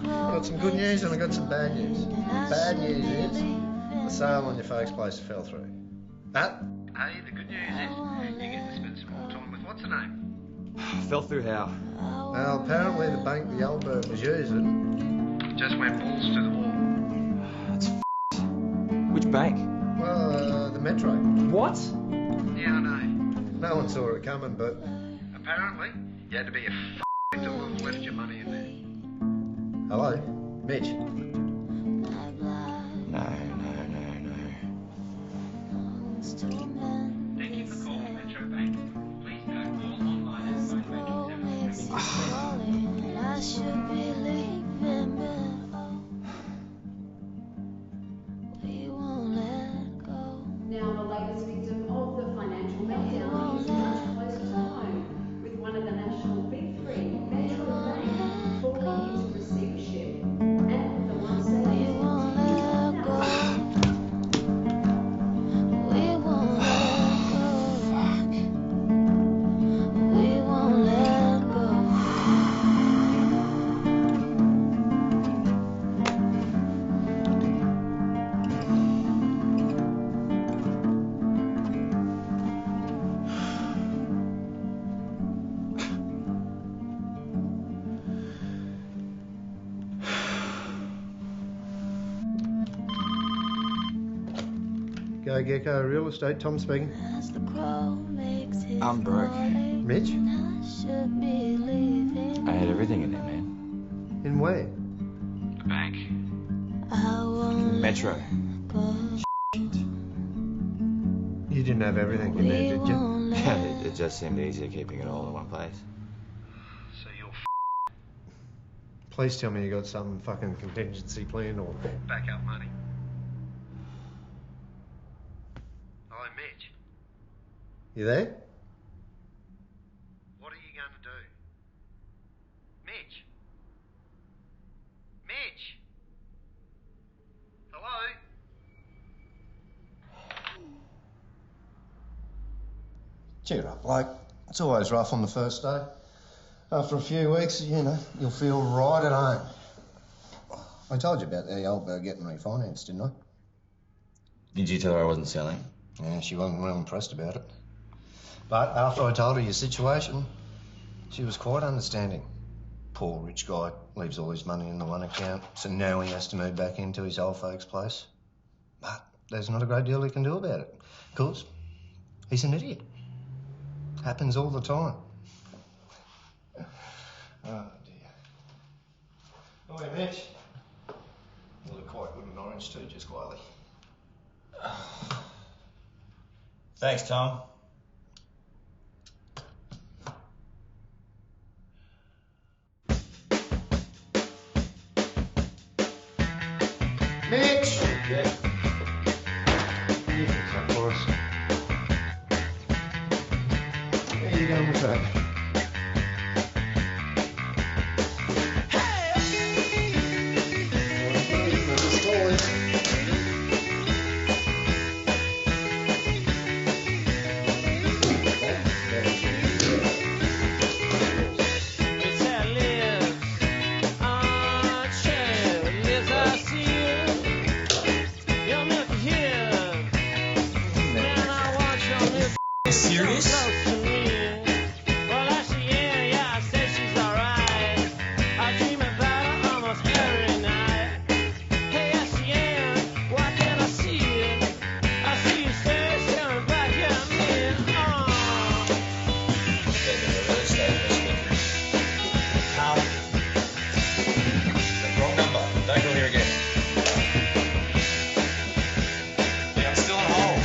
Got some good news and I got some bad news. Bad news is the sale on your folks' place fell through. But hey, the good news is you get to spend some more time with what's her name? Fell through how? Well, apparently the bank the old bird was using just went balls to the wall. That's Which bank? Well, the Metro. What? Yeah, I know. No one saw it coming, but apparently you had to be a to have left your money in there. Hello, Mitch. No. Thank you for calling Metro Bank. Please note all online and phone banking services have been I should be leaving, but oh, we won't let go. Now the latest victim of the financial meltdown is much closer to home, with one of the national big three, Metro Bank, falling into receivership, and with the once We won't let go. We won't let go. We won't let go. Go Gecko Real Estate, Tom speaking. As the crow makes his I'm broke. calling, Mitch? I should be leaving. I had everything in there, man. In where? The bank. I won't Metro. go. You didn't have everything in there, did you? Yeah, it just seemed easier keeping it all in one place. So you're Please tell me you got some fucking contingency plan or backup money. Hello, Mitch. You there? What are you going to do? Mitch? Mitch? Hello? Cheer up, bloke. It's always rough on the first day. After a few weeks, you know, you'll feel right at home. I told you about the old bird getting refinanced, didn't I? Did you tell her I wasn't selling? Yeah, she wasn't real impressed about it. But after I told her your situation, she was quite understanding. Poor rich guy leaves all his money in the one account, so now he has to move back into his old folks' place. But there's not a great deal he can do about it. Of course, he's an idiot. Happens all the time. Oh, dear. Oh, hey, Mitch. You look quite good in orange too, just quietly. Thanks, Tom. serious? Wrong number. Don't call here again. Yeah, I'm still on hold.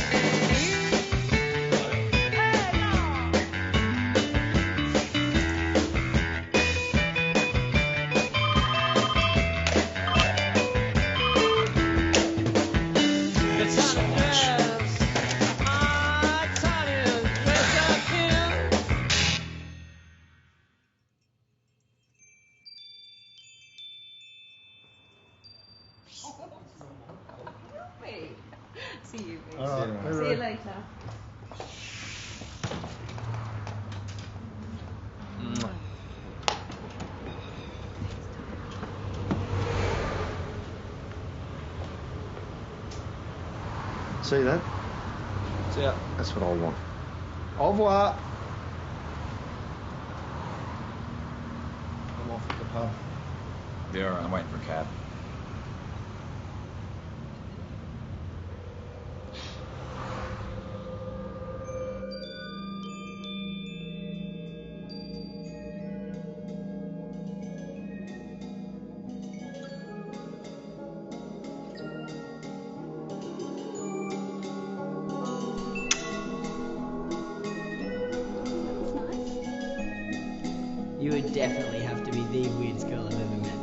Thank you so much. See you, babe. All right. See you later. See that? See ya. That's what I want. Au revoir. I'm off at the pub. Be alright, I'm waiting for a cab. You would definitely have to be the weirdest girl I've ever met.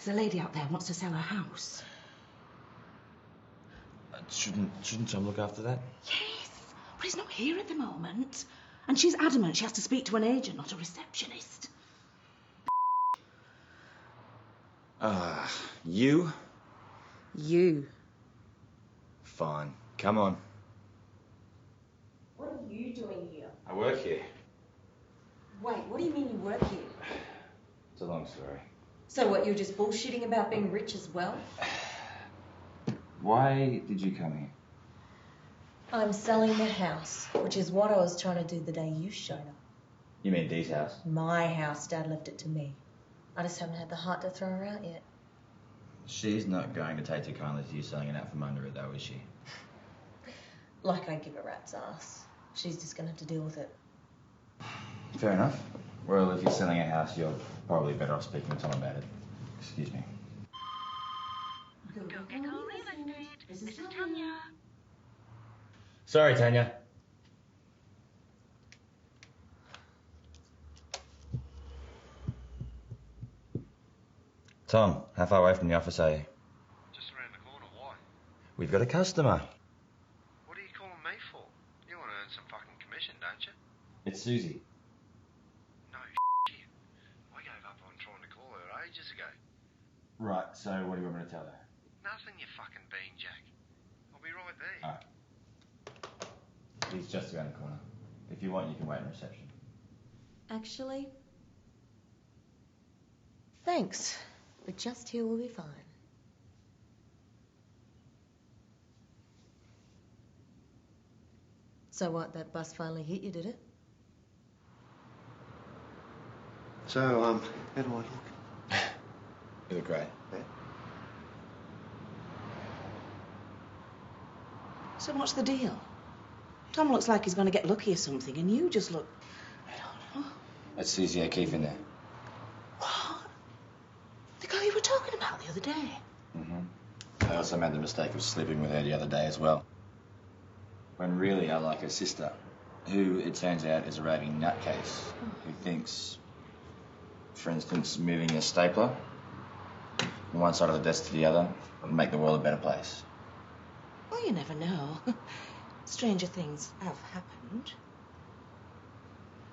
There's a lady out there wants to sell her house. Shouldn't Tom look after that? Yes, but he's not here at the moment. And she's adamant she has to speak to an agent, not a receptionist. You? You. Fine. Come on. What are you doing here? I work here. Wait, what do you mean you work here? It's a long story. So what, you're just bullshitting about being rich as well? Why did you come here? I'm selling the house, which is what I was trying to do the day you showed up. You mean Dee's house? My house, Dad left it to me. I just haven't had the heart to throw her out yet. She's not going to take too kindly to you selling it out from under her, though, is she? Like I give a rat's ass. She's just gonna have to deal with it. Fair enough. Well, if you're selling a house, you're probably better off speaking to Tom about it. Excuse me. This is Tanya. Sorry, Tanya. Tom, how far away from the office are you? Just around the corner. Why? We've got a customer. What are you calling me for? You want to earn some fucking commission, don't you? It's Susie. No shit. I gave up on trying to call her ages ago. Right, so what do you want me to tell her? Nothing, you fucking bean jack. I'll be right there. Alright. He's just around the corner. If you want, you can wait in reception. Actually, thanks. But just here will be fine. So what, that bus finally hit you, did it? So, how do I look? You look great. Yeah? So what's the deal? Tom looks like he's going to get lucky or something, and you just look... That's Susie O'Keefe in there. What? The girl you were talking about the other day? I also made the mistake of sleeping with her the other day as well. When really I like her sister, who it turns out is a raving nutcase, who thinks, for instance, moving a stapler from one side of the desk to the other would make the world a better place. Well, you never know. Stranger things have happened.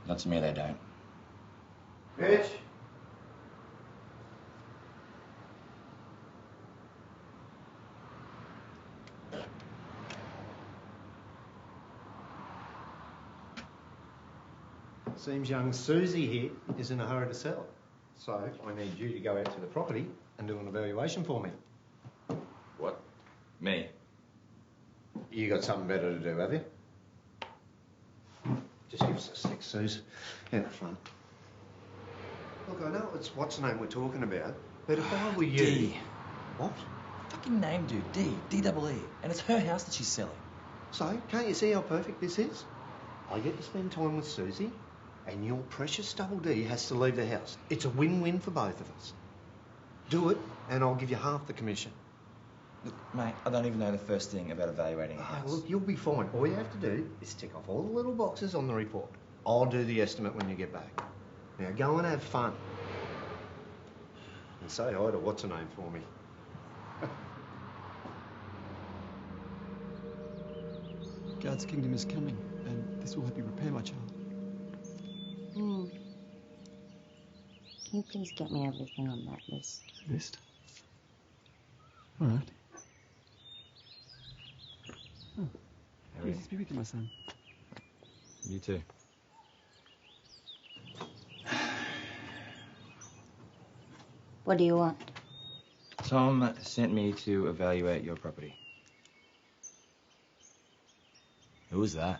Not to me, they don't. Mitch? Seems young Susie here is in a hurry to sell. So I need you to go out to the property and do an evaluation for me. What? Me? You got something better to do, have you? Just give us a sec, Suze. Out the front. Look, I know it's what's the name we're talking about, but if I were you... D. What? Fucking name, dude. D-double-E. And it's her house that she's selling. So, can't you see how perfect this is? I get to spend time with Susie, and your precious double D has to leave the house. It's a win-win for both of us. Do it, and I'll give you half the commission. Look, mate, I don't even know the first thing about evaluating a house. Look, you'll be fine. All you have to do is tick off all the little boxes on the report. I'll do the estimate when you get back. Now, go and have fun. And say hi to what's-her-name for me. God's kingdom is coming, and this will help you repair, my child. Can you please get me everything on that list? List? All right. Oh, peace be with you, my son. You too. What do you want? Tom sent me to evaluate your property. Who was that?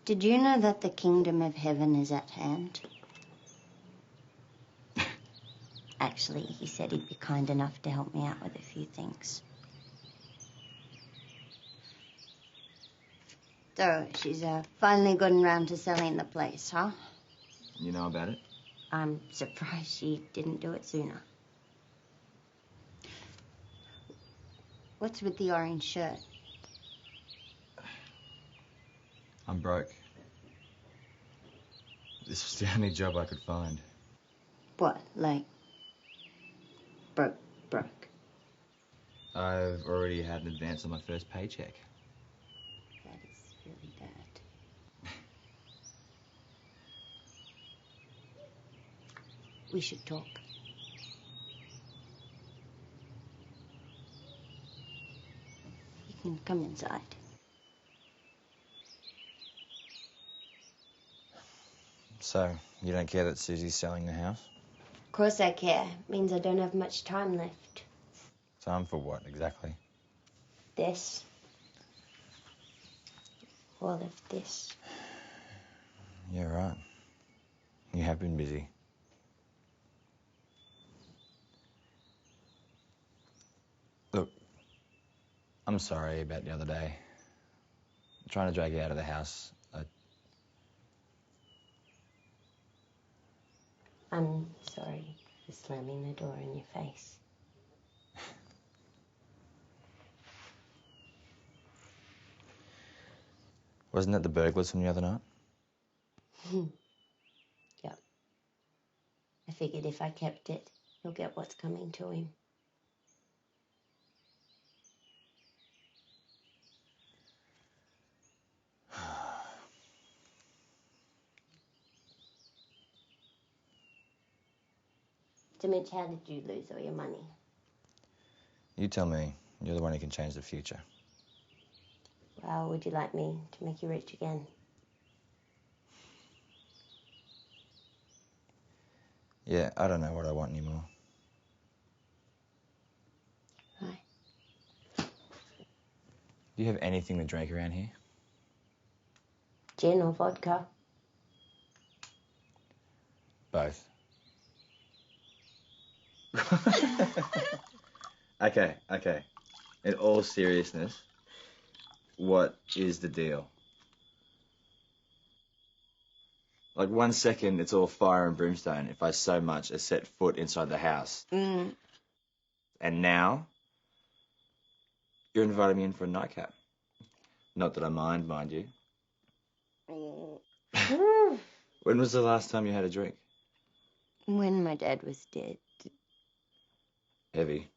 Did you know that the kingdom of heaven is at hand? Actually, he said he'd be kind enough to help me out with a few things. So, she's finally gotten round to selling the place, huh? You know about it? I'm surprised she didn't do it sooner. What's with the orange shirt? I'm broke. This was the only job I could find. What, like broke? I've already had an advance on my first paycheck. That is really bad. We should talk. You can come inside. So, you don't care that Susie's selling the house? Of course I care. Means I don't have much time left. Time for what, exactly? This. All of this. Yeah, right. You have been busy. Look, I'm sorry about the other day. I'm trying to drag you out of the house. I'm sorry for slamming the door in your face. Wasn't it the burglars from the other night? Yep. I figured if I kept it, he'll get what's coming to him. So, Mitch, how did you lose all your money? You tell me. You're the one who can change the future. Well, would you like me to make you rich again? Yeah, I don't know what I want anymore. Right. Do you have anything to drink around here? Gin or vodka? Both. Okay. In all seriousness, what is the deal? Like 1 second, it's all fire and brimstone if I so much as set foot inside the house. Mm. And now, you're inviting me in for a nightcap. Not that I mind you. When was the last time you had a drink? When my dad was dead. Heavy.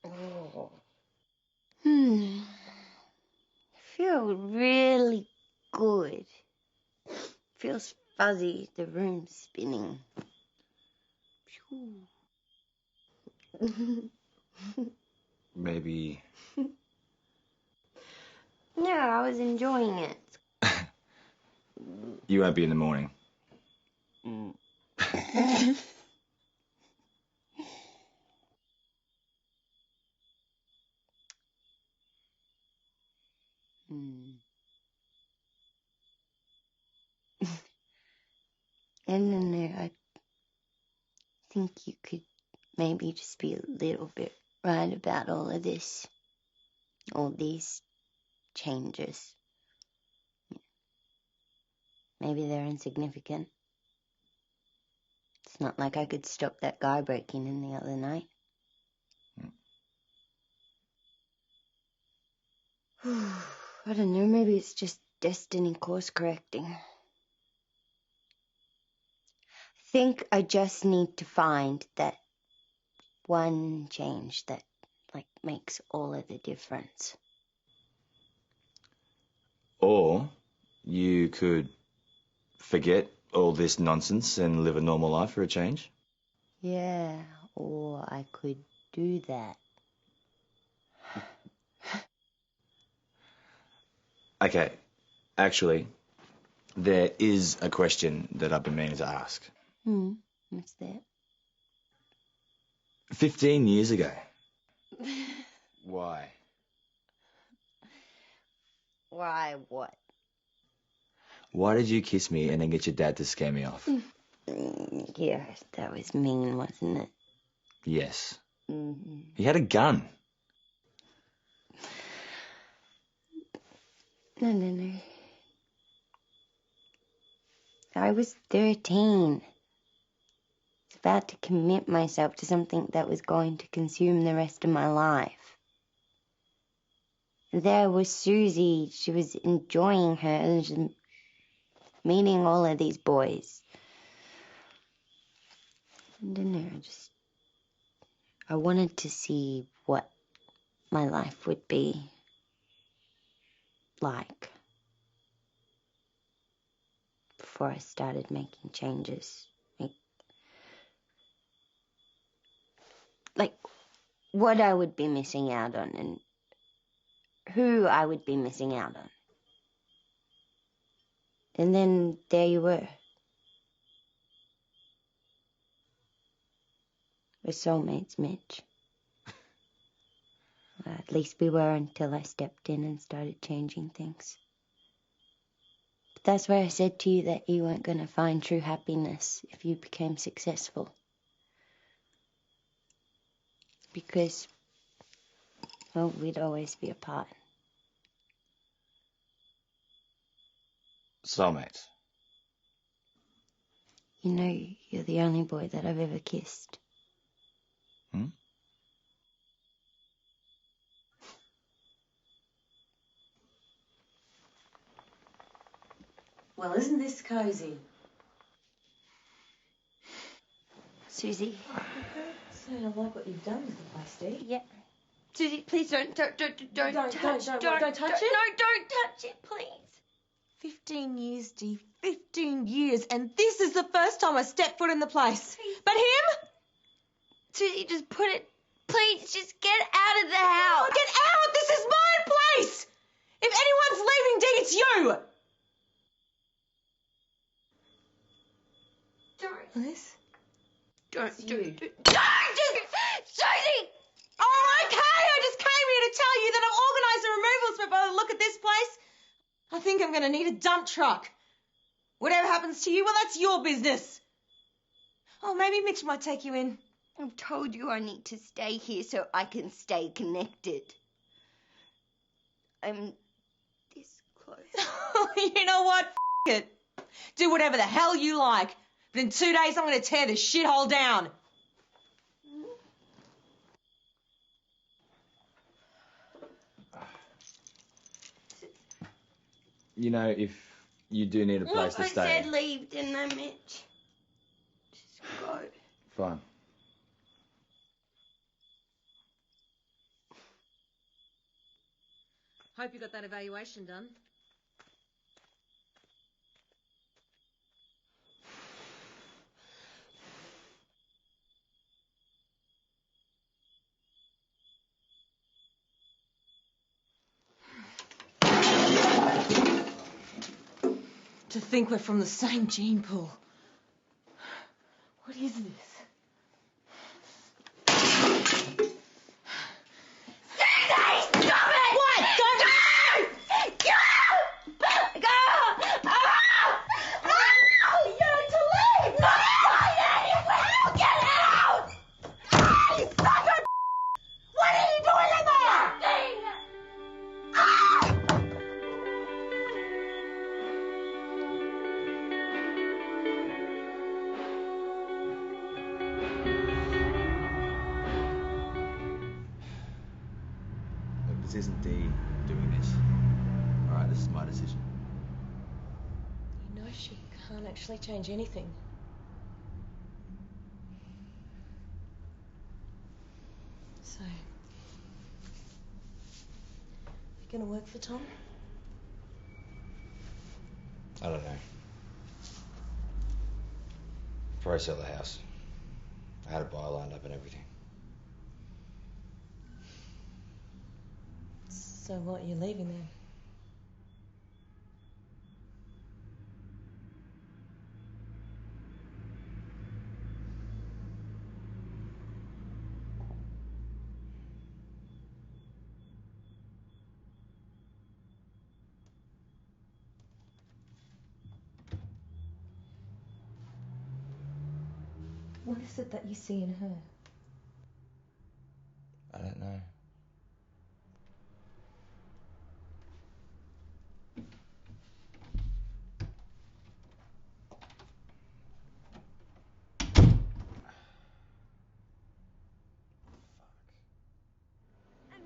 Oh. I feel really good. Feels fuzzy, the room's spinning. Maybe. No, I was enjoying it. You won't be in the morning. I don't know, I think you could maybe just be a little bit right about all of this. All these changes. Maybe they're insignificant. It's not like I could stop that guy breaking in the other night. I don't know, maybe it's just destiny course correcting. I think I just need to find that one change that, like, makes all of the difference. Or you could forget all this nonsense and live a normal life for a change. Yeah, or I could do that. Okay, actually, there is a question that I've been meaning to ask. What's that? 15 years ago. Why? Why what? Why did you kiss me and then get your dad to scare me off? Yeah, that was mean, wasn't it? Yes. Mm-hmm. He had a gun. No. I was 13. I was about to commit myself to something that was going to consume the rest of my life. There was Susie. She was enjoying her and she was meeting all of these boys. I don't know, I wanted to see what my life would be like before I started making changes. Like what I would be missing out on and who I would be missing out on. And then there you were. We're soulmates, Mitch. Well, at least we were until I stepped in and started changing things. But that's why I said to you that you weren't going to find true happiness if you became successful. Because, well, we'd always be apart. Soulmates. You know, you're the only boy that I've ever kissed. Well, isn't this cosy? Susie. So I like what you've done with the place, Dee. Yeah. Susie, please don't touch it. Don't touch it? No, don't touch it, please. 15 years, Dee. 15 years. And this is the first time I stepped foot in the place. But him? Susie, just put it. Please, just get out of the house. Get out! This is my place! If anyone's leaving, Dee, it's you! Don't. Liz? Don't. Susie! Oh, okay! I just came here to tell you that I've organised the removals for by the look at this place. I think I'm going to need a dump truck. Whatever happens to you, well, that's your business. Oh, maybe Mitch might take you in. I've told you I need to stay here so I can stay connected. I'm this close. You know what? F*** it. Do whatever the hell you like. But in 2 days, I'm going to tear this shithole down. You know, if you do need a place to stay... I said leave, didn't I, Mitch? Just go. Fine. Hope you got that evaluation done. To think we're from the same gene pool. What is this? This isn't Dee doing this. Alright, this is my decision. You know she can't actually change anything. So, you gonna work for Tom? I don't know. Probably sell the house. I had a buyer lined up and everything. So what, you're leaving then? What is it that you see in her? I don't know.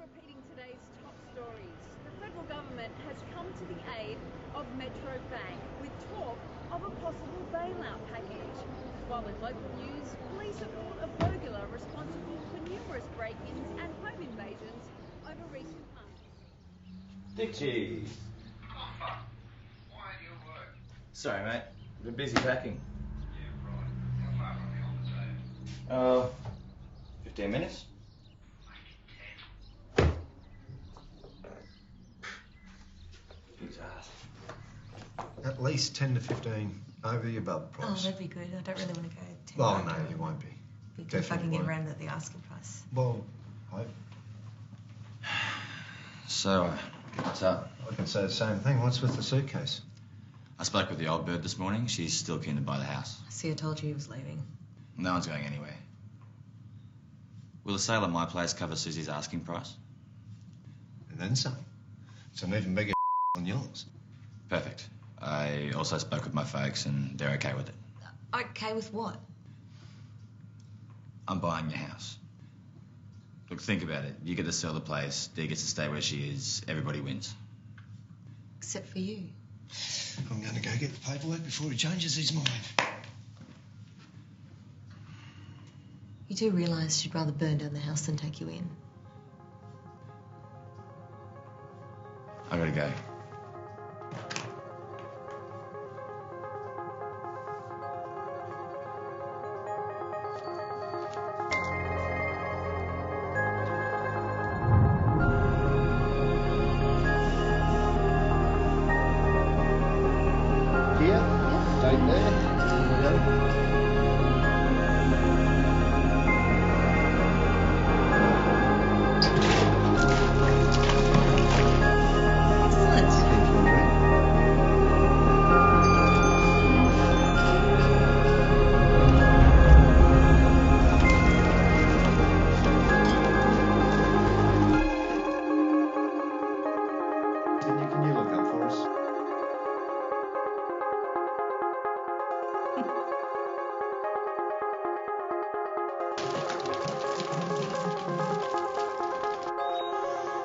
Repeating today's top stories, the federal government has come to the aid of Metro Bank with talk of a possible bailout package. While in local news, police have caught a burglar responsible for numerous break-ins and home invasions over recent months. Dick cheese. Why do you work? Sorry, mate. I've been busy packing. Yeah, right. How far from the office? 15 minutes? At least 10 to 15 over the above price. Oh, that'd be good. I don't really want to go 10. Well, no, you won't be. Be good if I can get around at the asking price. Well, I So, what's up? can say the same thing. What's with the suitcase? I spoke with the old bird this morning. She's still keen to buy the house. See, I told you he was leaving. No one's going anywhere. Will the sale at my place cover Susie's asking price? And then some. It's an even bigger on yours. Perfect. I also spoke with my folks and they're okay with it. Okay with what? I'm buying your house. Look, think about it. You get to sell the place, Dee gets to stay where she is, everybody wins. Except for you. I'm going to go get the paperwork before he changes his mind. do realise she'd rather burn down the house than take you in. I gotta go.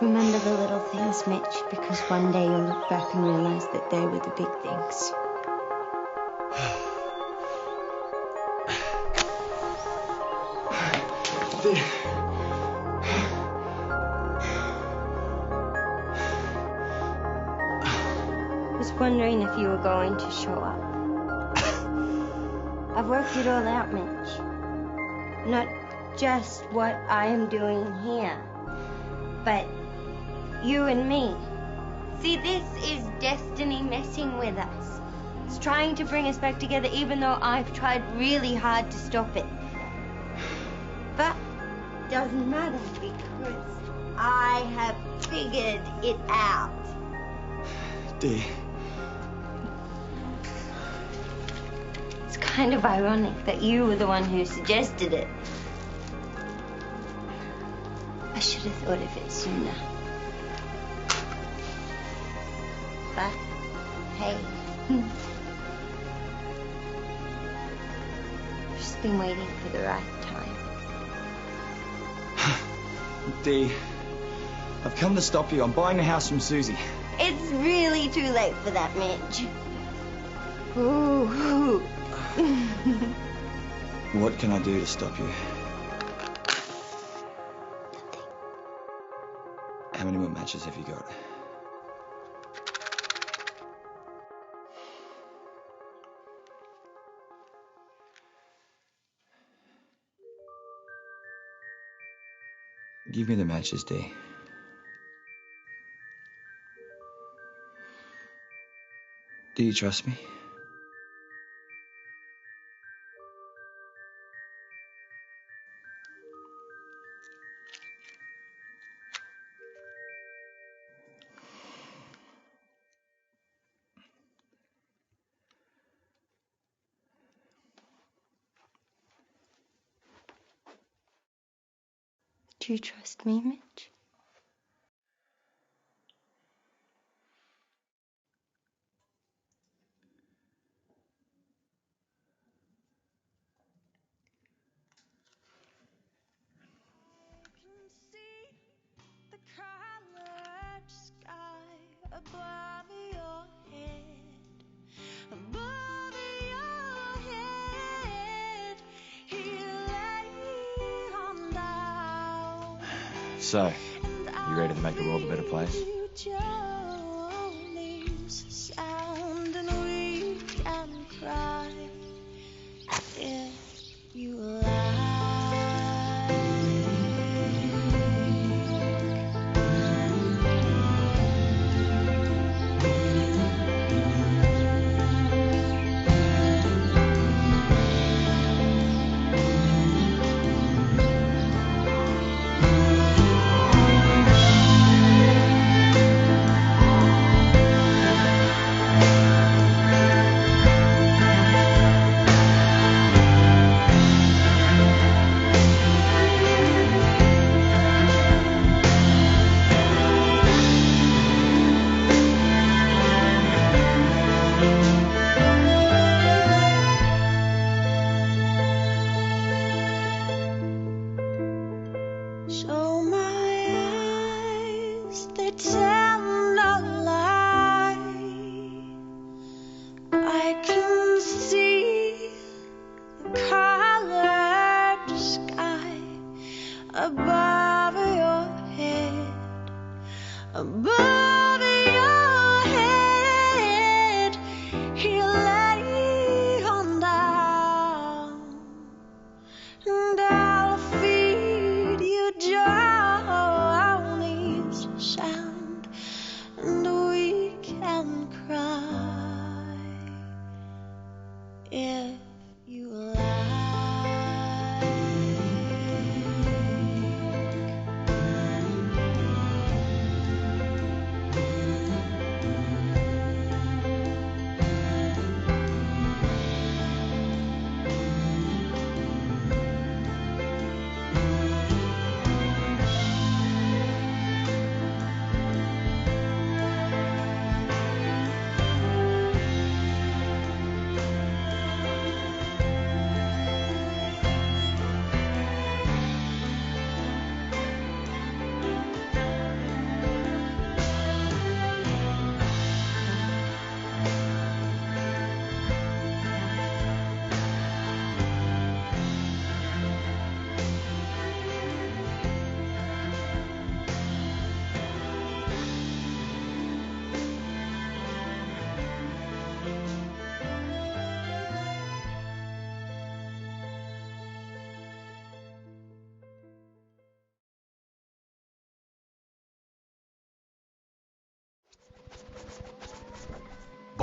Remember the little things, Mitch, because one day you'll look back and realise that they were the big things. I was wondering if you were going to show up. I've worked it all out, Mitch. Not just what I am doing here, but you and me. See, this is destiny messing with us. It's trying to bring us back together even though I've tried really hard to stop it. But it doesn't matter because I have figured it out. Dee. It's kind of ironic that you were the one who suggested it. I should have thought of it sooner. But, hey. I've just been waiting for the right time. Dee, I've come to stop you. I'm buying the house from Susie. It's really too late for that, Mitch. Ooh. What can I do to stop you? How many more matches have you got? Give me the matches, Dee. Do you trust me? Do you trust me, Mitch? So, you ready to make the world a better place?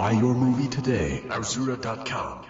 Buy your movie today. Arzura.com.